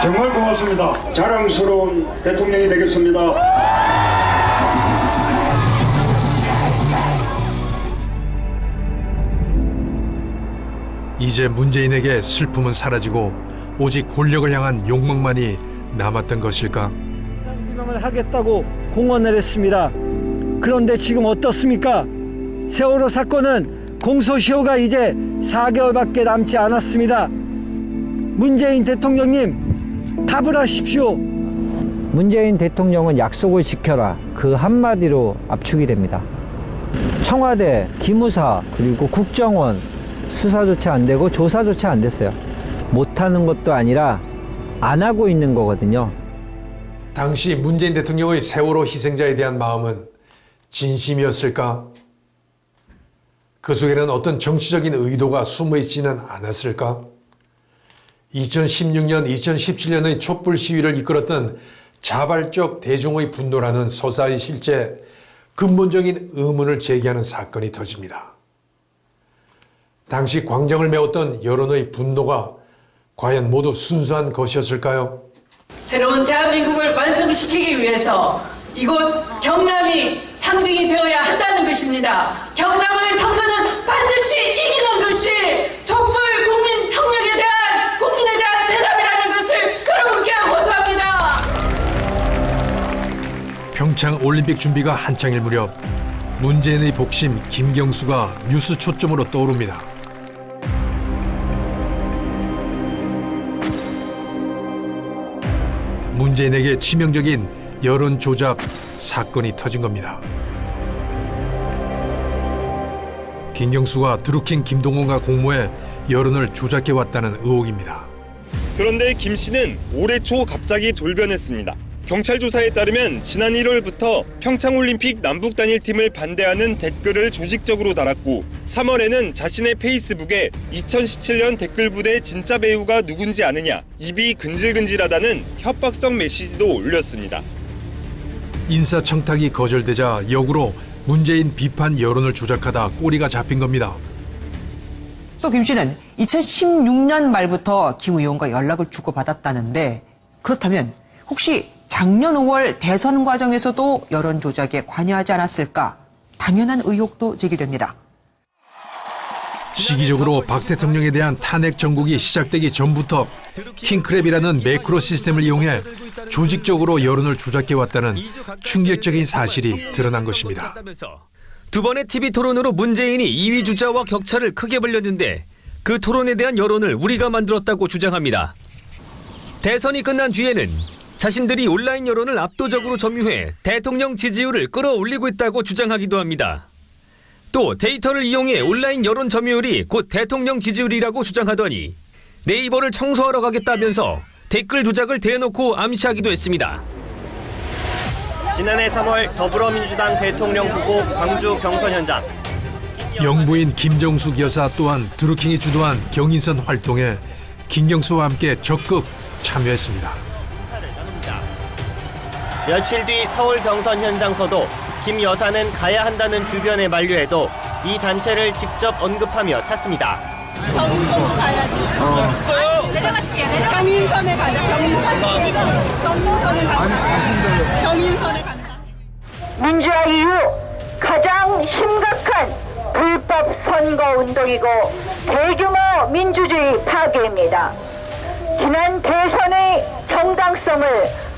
Speaker 8: 정말 고맙습니다. 자랑스러운 대통령이 되겠습니다.
Speaker 1: 이제 문재인에게 슬픔은 사라지고 오직 권력을 향한 욕망만이 남았던 것일까?
Speaker 18: 기명을 하겠다고 공언을 했습니다. 그런데 지금 어떻습니까? 세월호 사건은 공소시효가 이제 4개월밖에 남지 않았습니다. 문재인 대통령님, 답을 하십시오.
Speaker 19: 문재인 대통령은 약속을 지켜라. 그 한마디로 압축이 됩니다. 청와대, 기무사, 그리고 국정원 수사조차 안 되고 조사조차 안 됐어요. 못하는 것도 아니라 안 하고 있는 거거든요.
Speaker 1: 당시 문재인 대통령의 세월호 희생자에 대한 마음은 진심이었을까? 그 속에는 어떤 정치적인 의도가 숨어 있지는 않았을까? 2016년, 2017년의 촛불 시위를 이끌었던 자발적 대중의 분노라는 서사의 실제 근본적인 의문을 제기하는 사건이 터집니다. 당시 광장을 메웠던 여론의 분노가 과연 모두 순수한 것이었을까요?
Speaker 21: 새로운 대한민국을 완성시키기 위해서 이곳 경남이 상징이 되어야 한다는 것입니다. 경남의 선거는 반드시 이기는 것이 촛불 국민 혁명에 대한 국민에 대한 대답이라는 것을 여러분께 호소합니다.
Speaker 1: 평창 올림픽 준비가 한창일 무렵 문재인의 복심 김경수가 뉴스 초점으로 떠오릅니다. 문재인에게 치명적인 여론 조작 사건이 터진 겁니다. 김경수가 드루킹 김동원과 공모해 여론을 조작해왔다는 의혹입니다.
Speaker 3: 그런데 김 씨는 올해 초 갑자기 돌변했습니다. 경찰 조사에 따르면 지난 1월부터 평창올림픽 남북 단일팀을 반대하는 댓글을 조직적으로 달았고 3월에는 자신의 페이스북에 2017년 댓글 부대 진짜 배우가 누군지 아느냐, 입이 근질근질하다는 협박성 메시지도 올렸습니다.
Speaker 1: 인사청탁이 거절되자 역으로 문재인 비판 여론을 조작하다 꼬리가 잡힌 겁니다.
Speaker 4: 또 김 씨는 2016년 말부터 김 의원과 연락을 주고받았다는데 그렇다면 혹시 작년 5월 대선 과정에서도 여론 조작에 관여하지 않았을까? 당연한 의혹도 제기됩니다.
Speaker 1: 시기적으로 박 대통령에 대한 탄핵 정국이 시작되기 전부터 킹크랩이라는 매크로 시스템을 이용해 조직적으로 여론을 조작해왔다는 충격적인 사실이 드러난 것입니다.
Speaker 22: 두 번의 TV 토론으로 문재인이 2위 주자와 격차를 크게 벌렸는데 그 토론에 대한 여론을 우리가 만들었다고 주장합니다. 대선이 끝난 뒤에는 자신들이 온라인 여론을 압도적으로 점유해 대통령 지지율을 끌어올리고 있다고 주장하기도 합니다. 또 데이터를 이용해 온라인 여론 점유율이 곧 대통령 지지율이라고 주장하더니 네이버를 청소하러 가겠다면서 댓글 조작을 대놓고 암시하기도 했습니다.
Speaker 23: 지난해 3월 더불어민주당 대통령 후보 광주 경선 현장.
Speaker 1: 영부인 김정숙 여사 또한 드루킹이 주도한 경인선 활동에 김경수와 함께 적극 참여했습니다.
Speaker 23: 며칠 뒤 서울 경선 현장서도 김 여사는 가야 한다는 주변의 만류에도 이 단체를 직접 언급하며 찾습니다.
Speaker 21: 경인선으로 가야지. 내려가실게요. 경인선에 가자. 경인선에 간다. 민주화 이후 가장 심각한 불법 선거 운동이고 대규모 민주주의 파괴입니다. 지난 대선의 정당성을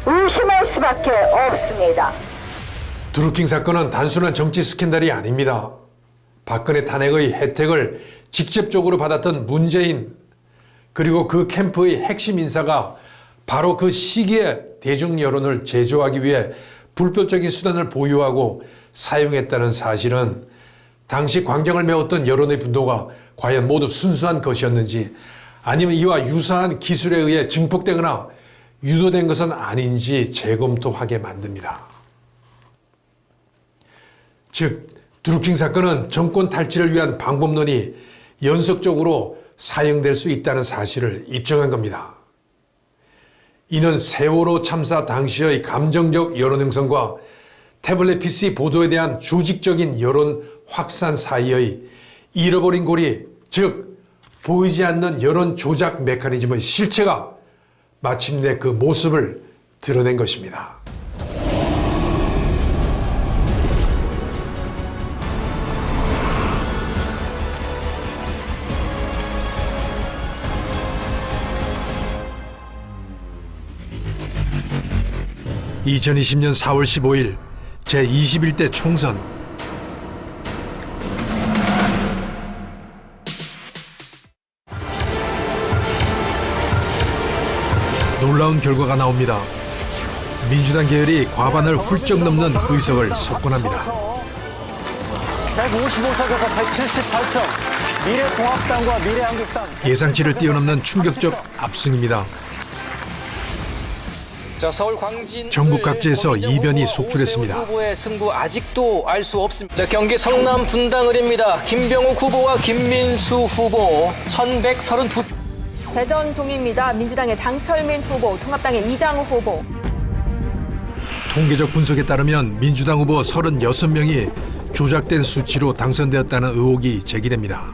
Speaker 21: 의심할 수밖에 없습니다.
Speaker 1: 드루킹 사건은 단순한 정치 스캔들이 아닙니다. 박근혜 탄핵의 혜택을 직접적으로 받았던 문재인 그리고 그 캠프의 핵심 인사가 바로 그 시기에 대중 여론을 제조하기 위해 불법적인 수단을 보유하고 사용했다는 사실은 당시 광장을 메웠던 여론의 분노가 과연 모두 순수한 것이었는지 아니면 이와 유사한 기술에 의해 증폭되거나 유도된 것은 아닌지 재검토하게 만듭니다. 즉, 드루킹 사건은 정권 탈취를 위한 방법론이 연속적으로 사용될 수 있다는 사실을 입증한 겁니다. 이는 세월호 참사 당시의 감정적 여론 형성과 태블릿 PC 보도에 대한 조직적인 여론 확산 사이의 잃어버린 고리, 즉 보이지 않는 여론 조작 메커니즘의 실체가 마침내 그 모습을 드러낸 것입니다. (2020년 4월 15일) 제21대 총선. 놀라운 결과가 나옵니다. 민주당 계열이 과반을 훌쩍 넘는 의석을 석권합니다.
Speaker 18: 155석에서 178석. 미래통합당과 미래한국당.
Speaker 1: 예상치를 뛰어넘는 충격적 압승입니다.
Speaker 11: 자, 서울 광진
Speaker 1: 전국 각지에서 이변이 속출했습니다.
Speaker 11: 후보의 승부 아직도 알 수 없습니다. 자, 경기 성남 분당을입니다. 김병욱 후보와 김민수 후보 1132.
Speaker 5: 대전 동입니다. 민주당의 장철민 후보, 통합당의 이장우 후보.
Speaker 1: 통계적 분석에 따르면 민주당 후보 36명이 조작된 수치로 당선되었다는 의혹이 제기됩니다.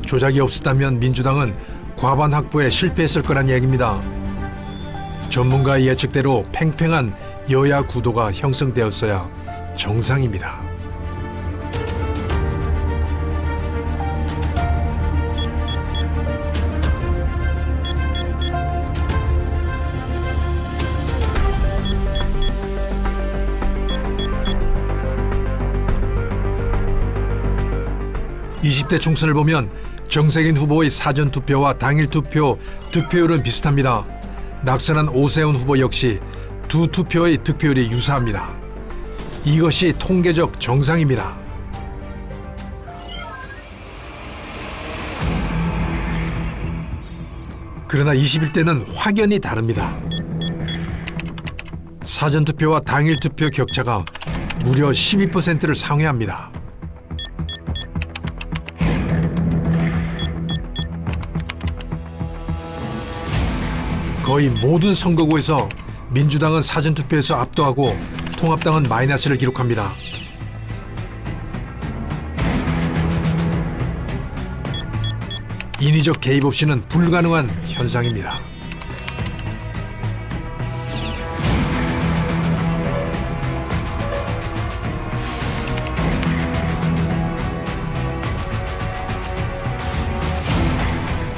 Speaker 1: 조작이 없었다면 민주당은 과반 확보에 실패했을 거란 얘기입니다. 전문가의 예측대로 팽팽한 여야 구도가 형성되었어야 정상입니다. (20대) 총선을 보면 정세균 후보의 사전투표와 당일투표 득표율은 비슷합니다. 낙선한 오세훈 후보 역시 두 투표의 득표율이 유사합니다. 이것이 통계적 정상입니다. 그러나 21대는 확연히 다릅니다. 사전투표와 당일투표 격차가 무려 12%를 상회합니다. 거의 모든 선거구에서 민주당은 사전투표에서 압도하고 통합당은 마이너스를 기록합니다. 인위적 개입 없이는 불가능한 현상입니다.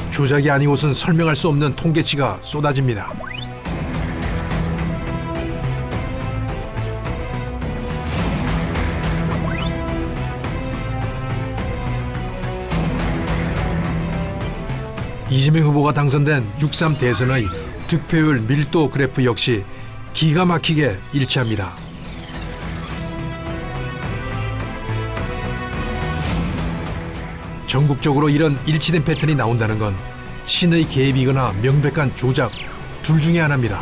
Speaker 1: 조작이 아니고선 설명할 수 없는 통계치가 쏟아집니다. 이재명 후보가 당선된 6.3 대선의 득표율 밀도 그래프 역시 기가 막히게 일치합니다. 전국적으로 이런 일치된 패턴이 나온다는 건 신의 개입이거나 명백한 조작 둘 중에 하나입니다.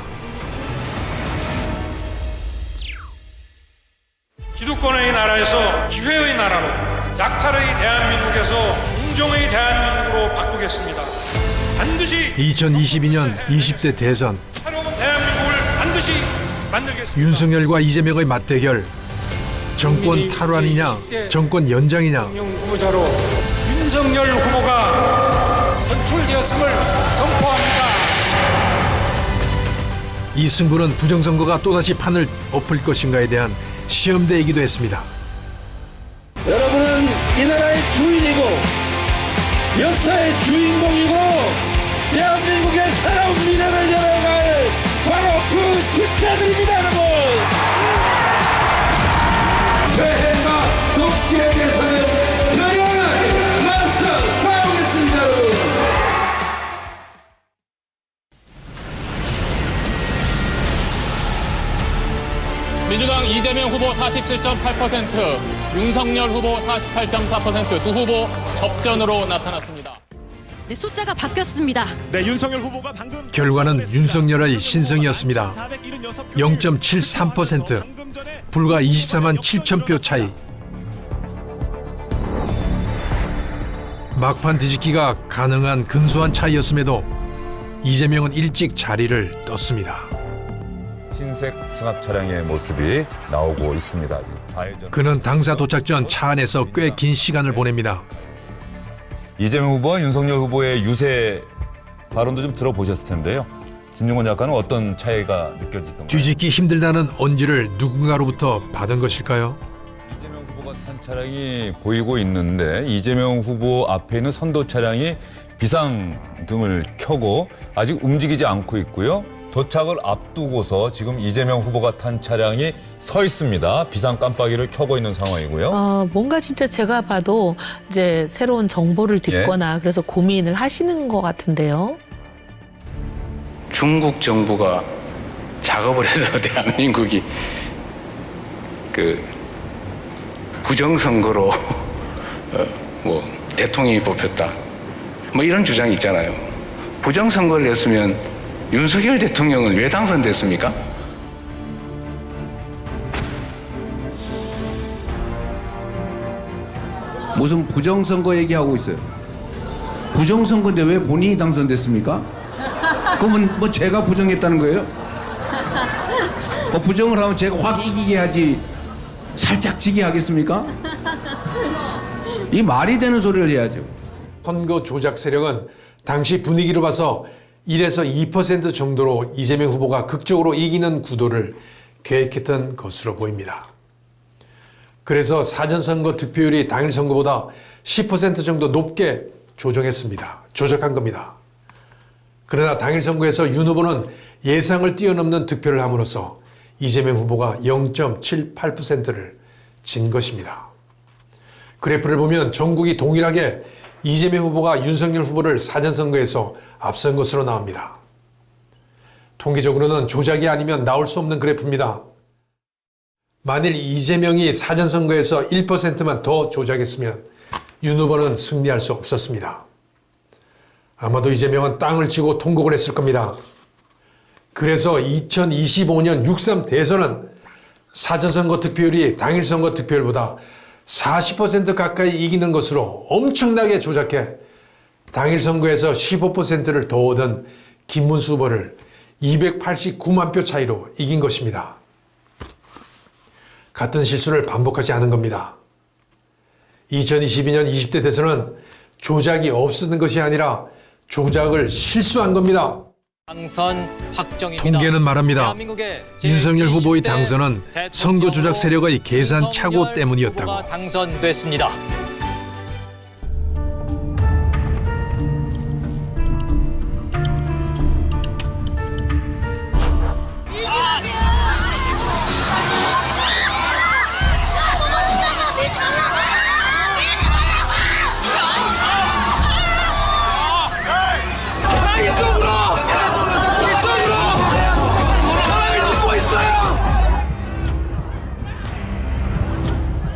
Speaker 6: 기득권의 나라에서 기회의 나라로, 약탈의 대한민국에서 공정의 대한민국으로 바꾸겠습니다. 반드시
Speaker 1: 2022년 20대 대선
Speaker 6: 새로운 대한민국을 반드시 만들겠습니다.
Speaker 1: 윤석열과 이재명의 맞대결, 정권 탈환이냐 정권 연장이냐.
Speaker 6: 후보자로 윤석열 후보가 선출되었음을 선포합니다.
Speaker 1: 이 승부는 부정선거가 또다시 판을 엎을 것인가에 대한 시험대이기도 했습니다.
Speaker 10: 여러분은 이 나라의 주인이고 역사의 주인공이고 대한민국의 새로운 미래를 열어갈 바로 그 주자들입니다, 여러분. 죄행과 독재에 대해서는 영원하게 맞서 싸우겠습니다, 여러분.
Speaker 12: 민주당 이재명 후보 47.8%, 윤석열 후보 48.4% 두 후보 접전으로 나타났습니다.
Speaker 13: 네, 숫자가 바뀌었습니다.
Speaker 3: 네, 윤석열 후보가 방금
Speaker 1: 결과는 윤석열의 신승이었습니다. 0.73%, 불과 24만 7천 표 차이. 막판 뒤집기가 가능한 근소한 차이였음에도 이재명은 일찍 자리를 떴습니다.
Speaker 15: 흰색 승합 차량의 모습이 나오고 있습니다.
Speaker 1: 그는 당사 도착 전 차 안에서 꽤 긴 시간을 보냅니다.
Speaker 15: 이재명 후보와 윤석열 후보의 유세 발언도 좀 들어보셨을 텐데요. 진중권 작가는 어떤 차이가 느껴지던가요?
Speaker 1: 뒤집기 힘들다는 언지를 누군가로부터 받은 것일까요?
Speaker 15: 이재명 후보가 탄 차량이 보이고 있는데 이재명 후보 앞에 있는 선도 차량이 비상등을 켜고 아직 움직이지 않고 있고요. 도착을 앞두고서 지금 이재명 후보가 탄 차량이 서 있습니다. 비상 깜빡이를 켜고 있는 상황이고요.
Speaker 24: 뭔가 진짜 제가 봐도 이제 새로운 정보를 듣거나 그래서 고민을 하시는 것 같은데요.
Speaker 25: 중국 정부가 작업을 해서 대한민국이 그 부정선거로 뭐 대통령이 뽑혔다. 뭐 이런 주장이 있잖아요. 부정선거를 했으면 윤석열 대통령은 왜 당선됐습니까?
Speaker 27: 무슨 부정선거 얘기하고 있어요. 부정선거인데 왜 본인이 당선됐습니까? 그러면 뭐 제가 부정했다는 거예요? 부정을 하면 제가 확 이기게 하지 살짝 지게 하겠습니까? 이 말이 되는 소리를 해야죠.
Speaker 1: 선거 조작 세력은 당시 분위기로 봐서 1에서 2% 정도로 이재명 후보가 극적으로 이기는 구도를 계획했던 것으로 보입니다. 그래서 사전선거 득표율이 당일 선거보다 10% 정도 높게 조정한 겁니다. 그러나 당일 선거에서 윤 후보는 예상을 뛰어넘는 득표를 함으로써 이재명 후보가 0.78%를 진 것입니다. 그래프를 보면 전국이 동일하게 이재명 후보가 윤석열 후보를 사전선거에서 앞선 것으로 나옵니다. 통계적으로는 조작이 아니면 나올 수 없는 그래프입니다. 만일 이재명이 사전선거에서 1%만 더 조작했으면 윤 후보는 승리할 수 없었습니다. 아마도 이재명은 땅을 치고 통곡을 했을 겁니다. 그래서 2025년 6.3 대선은 사전선거 득표율이 당일 선거 득표율보다 40% 가까이 이기는 것으로 엄청나게 조작해 당일 선거에서 15%를 더 얻은 김문수 후보를 289만 표 차이로 이긴 것입니다. 같은 실수를 반복하지 않은 겁니다. 2022년 20대 대선은 조작이 없었는 것이 아니라 조작을 실수한 겁니다.
Speaker 11: 당선 확정입니다.
Speaker 1: 통계는 말합니다.
Speaker 11: 대한민국의
Speaker 1: 윤석열 후보의
Speaker 11: 제20대
Speaker 1: 당선은 선거 조작 세력의 계산 착오 때문이었다고.
Speaker 11: 후보가 당선됐습니다.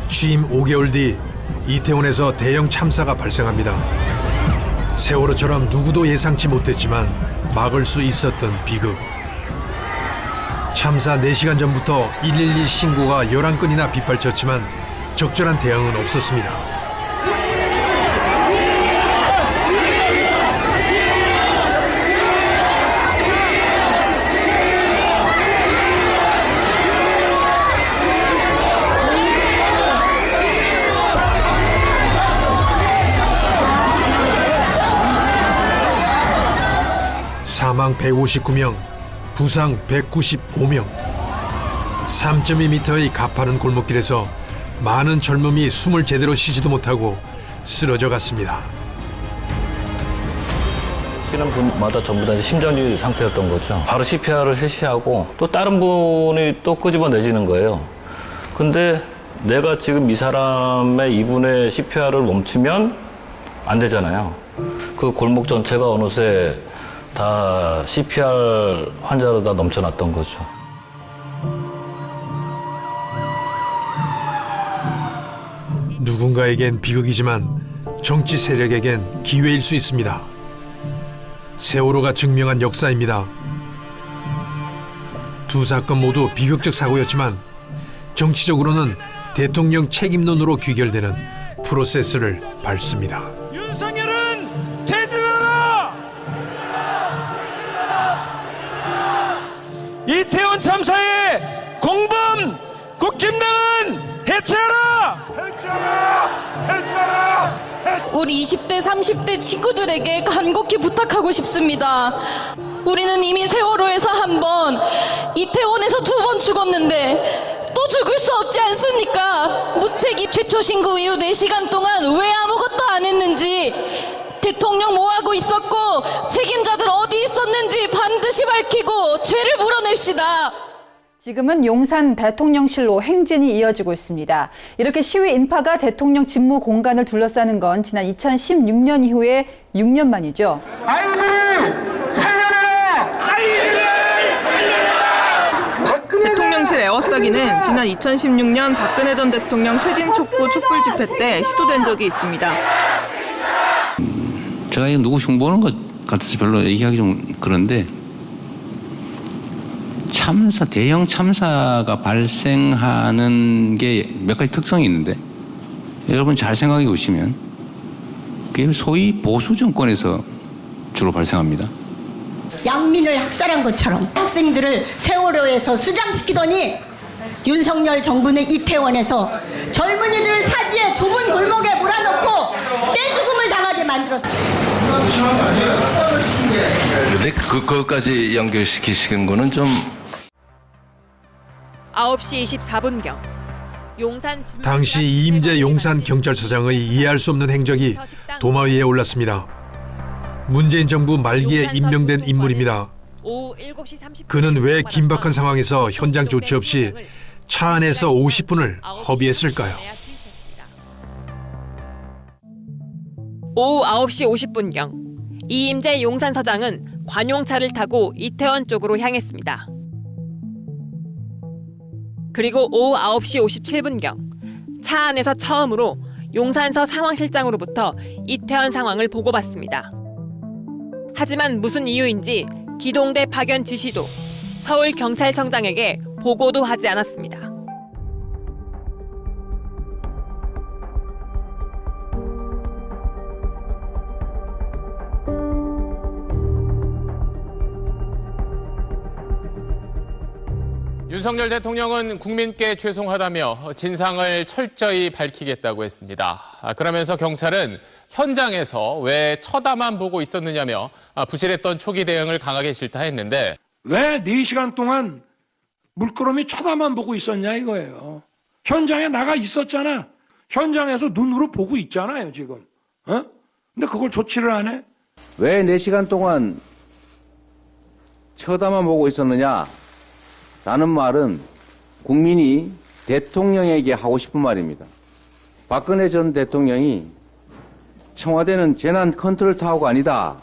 Speaker 1: 취임 5개월 뒤 이태원에서 대형 참사가 발생합니다. 세월호처럼 누구도 예상치 못했지만 막을 수 있었던 비극. 참사 4시간 전부터 112 신고가 11건이나 빗발쳤지만 적절한 대응은 없었습니다. 사망 159명, 부상 195명. 3.2m의 가파른 골목길에서 많은 젊음이 숨을 제대로 쉬지도 못하고 쓰러져 갔습니다.
Speaker 2: 쉬는 분마다 전부 다 심장유의 상태였던 거죠. 바로 CPR을 실시하고 또 다른 분이 또 끄집어내지는 거예요. 근데 내가 지금 이 사람의 이분의 CPR을 멈추면 안 되잖아요. 그 골목 전체가 어느새 다 CPR 환자로 다 넘쳐났던 거죠.
Speaker 1: 누군가에겐 비극이지만 정치 세력에겐 기회일 수 있습니다. 세월호가 증명한 역사입니다. 두 사건 모두 비극적 사고였지만 정치적으로는 대통령 책임론으로 귀결되는 프로세스를 밟습니다.
Speaker 10: 윤석열은 퇴진하라! 이태원 참사의 공범 국힘당은 해체하라! 해체하라!
Speaker 7: 우리 20대, 30대 친구들에게 간곡히 부탁하고 싶습니다. 우리는 이미 세월호에서 한 번, 이태원에서 2번 죽었는데 또 죽을 수 없지 않습니까? 무책임 최초 신고 이후 4시간 동안 왜 아무것도 안 했는지, 대통령 뭐 하고 있었고 책임자들 어디 있었는지 반드시 밝히고 죄를 물어냅시다.
Speaker 9: 지금은 용산 대통령실로 행진이 이어지고 있습니다. 이렇게 시위 인파가 대통령 직무 공간을 둘러싸는 건 지난 2016년 이후에 6년 만이죠.
Speaker 10: 아이들을 살려라! 아이들을 살려라!
Speaker 14: 대통령실 에워싸기는 지난 2016년 박근혜 전 대통령 퇴진 촉구 촛불 집회 때 시도된 적이 있습니다.
Speaker 25: 제가 이거 누구 흉보는 것 같아서 별로 얘기하기 좀 그런데 참사, 대형 참사가 발생하는 게 몇 가지 특성이 있는데 여러분 잘 생각해 보시면 그게 소위 보수 정권에서 주로 발생합니다.
Speaker 16: 양민을 학살한 것처럼 학생들을 세월호에서 수장시키더니 윤석열 정부는 이태원에서 젊은이들을 사지에 좁은 골목에 몰아넣고 떼죽음을 당하게 만들었어요.
Speaker 20: 근데 그것까지 연결시키시는 거는 좀
Speaker 26: 9시 24분경
Speaker 1: 당시 이임재 용산경찰서장의 이해할 수 없는 행적이 도마 위에 올랐습니다. 문재인 정부 말기에 임명된 인물입니다. 그는 왜 긴박한 상황에서 현장 조치 없이 차 안에서 50분을 허비했을까요?
Speaker 26: 오후 9시 50분경 이임재 용산서장은 관용차를 타고 이태원 쪽으로 향했습니다. 그리고 오후 9시 57분경 차 안에서 처음으로 용산서 상황실장으로부터 이태원 상황을 보고받습니다. 하지만 무슨 이유인지 기동대 파견 지시도 서울경찰청장에게 보고도 하지 않았습니다.
Speaker 12: 윤석열 대통령은 국민께 죄송하다며 진상을 철저히 밝히겠다고 했습니다. 그러면서 경찰은 현장에서 왜 쳐다만 보고 있었느냐며 부실했던 초기 대응을 강하게 질타했는데
Speaker 6: 왜 4시간 동안 물끄러미 쳐다만 보고 있었냐 이거예요. 현장에 나가 있었잖아. 현장에서 눈으로 보고 있잖아요 지금. 근데 그걸 조치를 안 해?
Speaker 27: 왜 4시간 동안 쳐다만 보고 있었느냐? 라는 말은 국민이 대통령에게 하고 싶은 말입니다. 박근혜 전 대통령이 청와대는 재난 컨트롤 타워가 아니다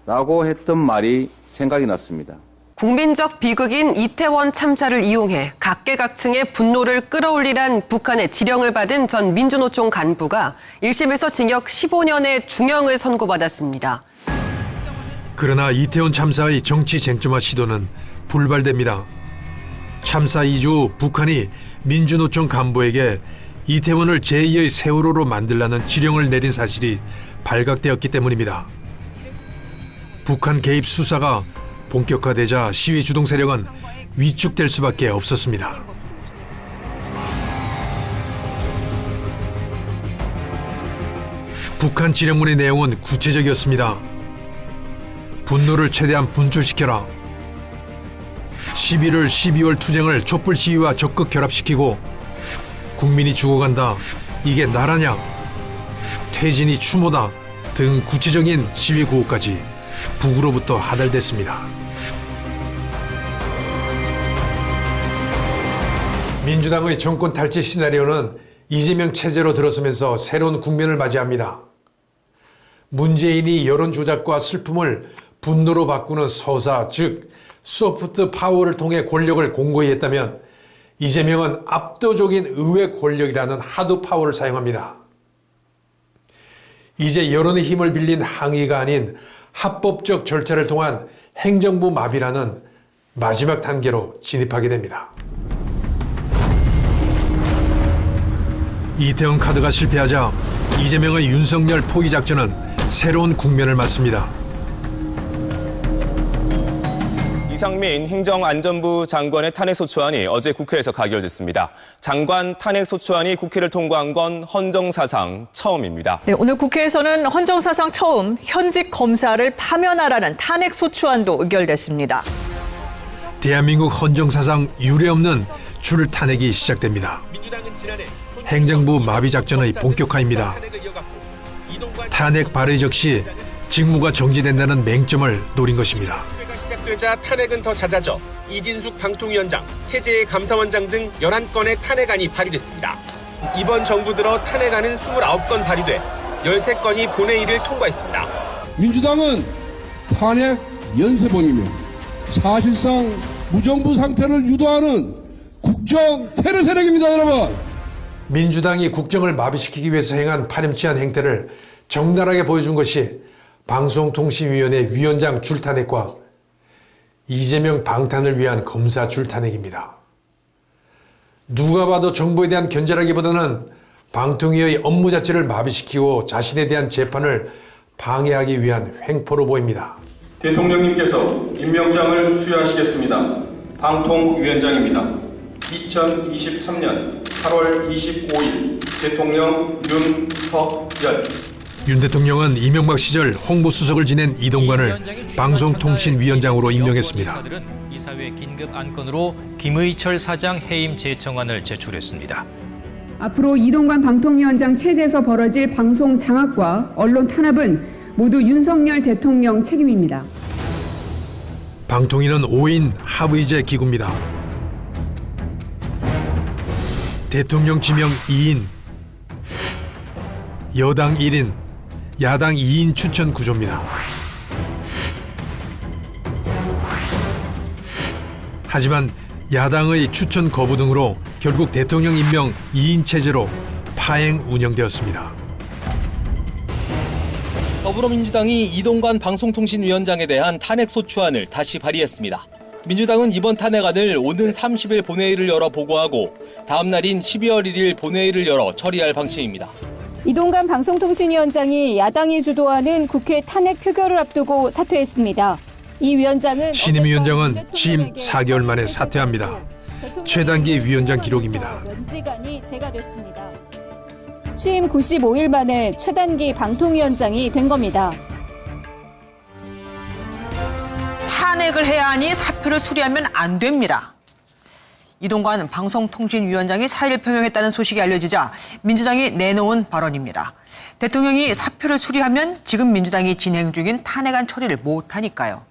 Speaker 27: 라고 했던 말이 생각이 났습니다.
Speaker 4: 국민적 비극인 이태원 참사를 이용해 각계각층의 분노를 끌어올리란 북한의 지령을 받은 전 민주노총 간부가 1심에서 징역 15년의 중형을 선고받았습니다.
Speaker 1: 그러나 이태원 참사의 정치 쟁점화 시도는 불발됩니다. 참사 이후 북한이 민주노총 간부에게 이태원을 제2의 세월호로 만들라는 지령을 내린 사실이 발각되었기 때문입니다. 북한 개입 수사가 본격화되자 시위 주동 세력은 위축될 수밖에 없었습니다. 북한 지령문의 내용은 구체적이었습니다. 분노를 최대한 분출시켜라. 11월, 12월 투쟁을 촛불 시위와 적극 결합시키고 국민이 죽어간다. 이게 나라냐? 퇴진이 추모다. 등 구체적인 시위 구호까지 북으로부터 하달됐습니다. 민주당의 정권 탈취 시나리오는 이재명 체제로 들어서면서 새로운 국면을 맞이합니다. 문재인이 여론 조작과 슬픔을 분노로 바꾸는 서사, 즉 소프트 파워를 통해 권력을 공고히 했다면 이재명은 압도적인 의회 권력이라는 하드 파워를 사용합니다. 이제 여론의 힘을 빌린 항의가 아닌 합법적 절차를 통한 행정부 마비라는 마지막 단계로 진입하게 됩니다. 이태원 카드가 실패하자 이재명의 윤석열 포위 작전은 새로운 국면을 맞습니다.
Speaker 8: 이상민 행정안전부 장관의 탄핵소추안이 어제 국회에서 가결됐습니다. 장관 탄핵소추안이 국회를 통과한 건 헌정사상 처음입니다.
Speaker 26: 네, 오늘 국회에서는 헌정사상 처음 현직 검사를 파면하라는 탄핵소추안도 의결됐습니다.
Speaker 1: 대한민국 헌정사상 유례없는 줄 탄핵이 시작됩니다. 행정부 마비 작전의 본격화입니다. 탄핵 발의 적시 직무가 정지된다는 맹점을 노린 것입니다.
Speaker 17: 시작되자 탄핵은 더 잦아져 이진숙 방통위원장, 최재해 감사원장 등 11건의 탄핵안이 발의됐습니다. 이번 정부 들어 탄핵안은 29건 발의돼 13건이 본회의를 통과했습니다.
Speaker 10: 민주당은 탄핵 연쇄범이며 사실상 무정부 상태를 유도하는 국정 테러 세력입니다, 여러분.
Speaker 1: 민주당이 국정을 마비시키기 위해서 행한 파렴치한 행태를 적나라하게 보여준 것이 방송통신위원회 위원장 줄탄핵과 이재명 방탄을 위한 검사 줄탄핵입니다. 누가 봐도 정부에 대한 견제라기보다는 방통위의 업무 자체를 마비시키고 자신에 대한 재판을 방해하기 위한 횡포로 보입니다.
Speaker 19: 대통령님께서 임명장을 수여하시겠습니다. 방통위원장입니다. 2023년 8월 25일 대통령 윤석열.
Speaker 1: 윤 대통령은 이명박 시절 홍보수석을 지낸 이동관을 방송통신위원장으로 임명했습니다.
Speaker 11: 이사회 긴급 안건으로 김의철 사장 해임 재청안을 제출했습니다.
Speaker 21: 앞으로 이동관 방통위원장 체제에서 벌어질 방송 장악과 언론 탄압은 모두 윤석열 대통령 책임입니다.
Speaker 1: 방통위는 5인 하부이제 기구입니다. 대통령 지명 2인, 여당 1인, 야당 2인 추천 구조입니다. 하지만 야당의 추천 거부 등으로 결국 대통령 임명 2인 체제로 파행 운영되었습니다.
Speaker 11: 더불어민주당이 이동관 방송통신위원장에 대한 탄핵소추안을 다시 발의했습니다. 민주당은 이번 탄핵안을 오는 30일 본회의를 열어 보고하고 다음 날인 12월 1일 본회의를 열어 처리할 방침입니다.
Speaker 3: 이동관 방송통신위원장이 야당이 주도하는 국회 탄핵 표결을 앞두고 사퇴했습니다. 이 위원장은
Speaker 1: 신임위원장은 취임 4개월 만에 사퇴합니다. 최단기 위원장 기록입니다.
Speaker 3: 원지간이 재가됐습니다. 취임 95일 만에 최단기 방통위원장이 된 겁니다.
Speaker 5: 탄핵을 해야 하니 사표를 수리하면 안 됩니다. 이동관 방송통신위원장이 사의를 표명했다는 소식이 알려지자 민주당이 내놓은 발언입니다. 대통령이 사표를 수리하면 지금 민주당이 진행 중인 탄핵안 처리를 못하니까요.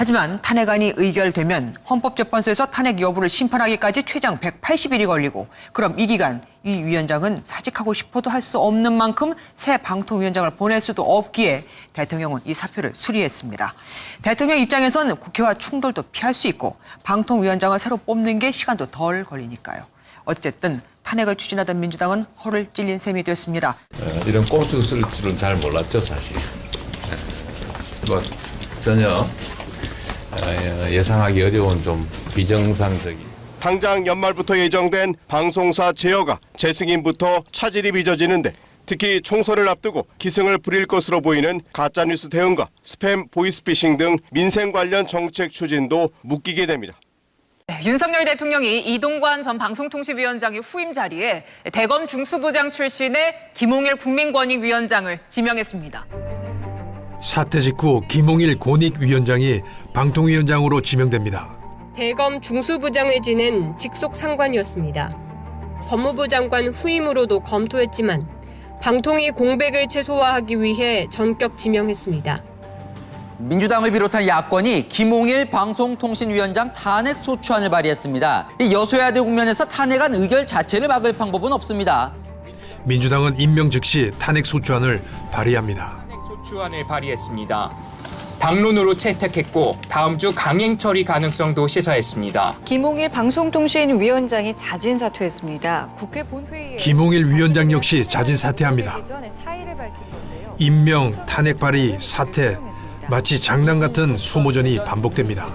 Speaker 5: 하지만 탄핵안이 의결되면 헌법재판소에서 탄핵 여부를 심판하기까지 최장 180일이 걸리고 그럼 이 기간 이 위원장은 사직하고 싶어도 할 수 없는 만큼 새 방통위원장을 보낼 수도 없기에 대통령은 이 사표를 수리했습니다. 대통령 입장에선 국회와 충돌도 피할 수 있고 방통위원장을 새로 뽑는 게 시간도 덜 걸리니까요. 어쨌든 탄핵을 추진하던 민주당은 허를 찔린 셈이 됐습니다.
Speaker 20: 이런 꼼수 쓸 줄은 잘 몰랐죠, 사실. 뭐 전혀 예상하기 어려운 좀 비정상적인.
Speaker 13: 당장 연말부터 예정된 방송사 제어가 재승인부터 차질이 빚어지는데 특히 총선을 앞두고 기승을 부릴 것으로 보이는 가짜뉴스 대응과 스팸 보이스피싱 등 민생 관련 정책 추진도 묶이게 됩니다.
Speaker 15: 윤석열 대통령이 이동관 전 방송통신위원장의 후임 자리에 대검 중수부장 출신의 김홍일 국민권익위원장을 지명했습니다.
Speaker 1: 사퇴 직후 김홍일 권익위원장이 방통위원장으로 지명됩니다.
Speaker 18: 대검 중수부장을 지낸 직속 상관이었습니다. 법무부 장관 후임으로도 검토했지만 방통위 공백을 최소화하기 위해 전격 지명했습니다.
Speaker 22: 민주당을 비롯한 야권이 김홍일 방송통신위원장 탄핵 소추안을 발의했습니다. 이 여소야대 국면에서 탄핵안 의결 자체를 막을 방법은 없습니다.
Speaker 1: 민주당은 임명 즉시 탄핵 소추안을 발의합니다.
Speaker 23: 탄핵 소추안을 발의했습니다. 당론으로 채택했고 다음 주 강행 처리 가능성도 시사했습니다.
Speaker 28: 김홍일 방송통신위원장이 자진 사퇴했습니다. 국회 본회의에
Speaker 1: 김홍일 위원장 역시 자진 사퇴합니다. 임명, 탄핵 발의, 사퇴, 마치 장난 같은 소모전이 반복됩니다.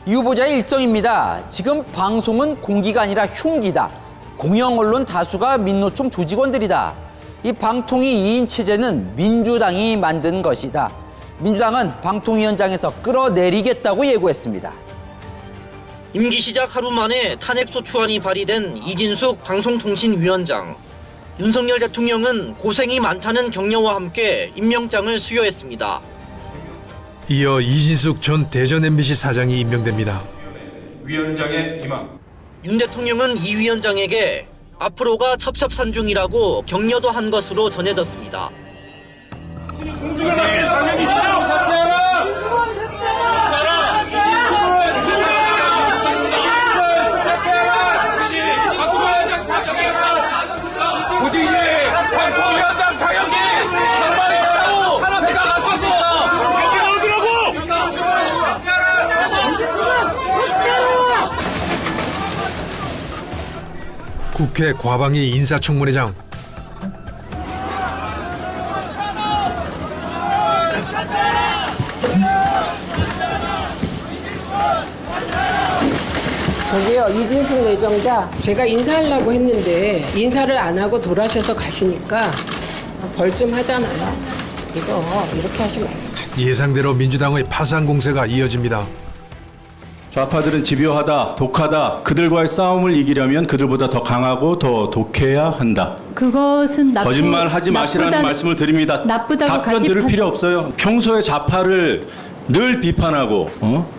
Speaker 22: 이 후보자의 일성입니다. 지금 방송은 공기가 아니라 흉기다. 공영 언론 다수가 민노총 조직원들이다. 이 방통위 2인 체제는 민주당이 만든 것이다. 민주당은 방통위원장에서 끌어내리겠다고 예고했습니다.
Speaker 29: 임기 시작 하루 만에 탄핵소추안이 발의된 이진숙 방송통신위원장. 윤석열 대통령은 고생이 많다는 격려와 함께 임명장을 수여했습니다.
Speaker 1: 이어 이진숙 전 대전 MBC 사장이 임명됩니다.
Speaker 19: 위원장의 임명.
Speaker 29: 윤 대통령은 이 위원장에게 앞으로가 첩첩산중이라고 격려도 한 것으로 전해졌습니다.
Speaker 10: 공직을 맡길 자격 있어요? 방통위원장 자격이 정말 있다고 제가 갔습니다.
Speaker 1: 국회 과방위 인사청문회장.
Speaker 30: 저기요, 이진숙 내정자, 제가 인사하려고 했는데 인사를 안 하고 돌아셔서 가시니까 벌 좀 하잖아요. 이거 이렇게 하시면 안 돼요.
Speaker 1: 예상대로 민주당의 파상 공세가 이어집니다.
Speaker 31: 좌파들은 집요하다, 독하다. 그들과의 싸움을 이기려면 그들보다 더 강하고 더 독해야 한다.
Speaker 32: 그것은
Speaker 31: 거짓말하지 마시라는 말씀을 드립니다. 답변 들을 필요 없어요. 평소에 좌파를 늘 비판하고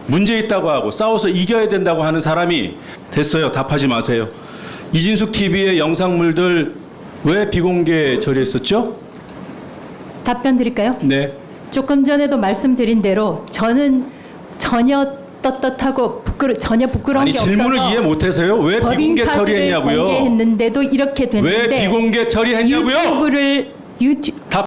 Speaker 31: 문제 있다고 하고 싸워서 이겨야 된다고 하는 사람이 됐어요. 답하지 마세요. 이진숙 TV의 영상물들 왜 비공개 처리했었죠?
Speaker 32: 답변 드릴까요?
Speaker 31: 네.
Speaker 32: 조금 전에도 말씀드린 대로 저는 전혀 떳떳하고 전혀 부끄러운 게 없어서
Speaker 31: 질문을 이해 못해서요? 왜 비공개 처리했냐고요?
Speaker 32: 공개했는데도 이렇게 됐는데
Speaker 31: 왜 비공개 처리했냐고요?
Speaker 32: 유튜브를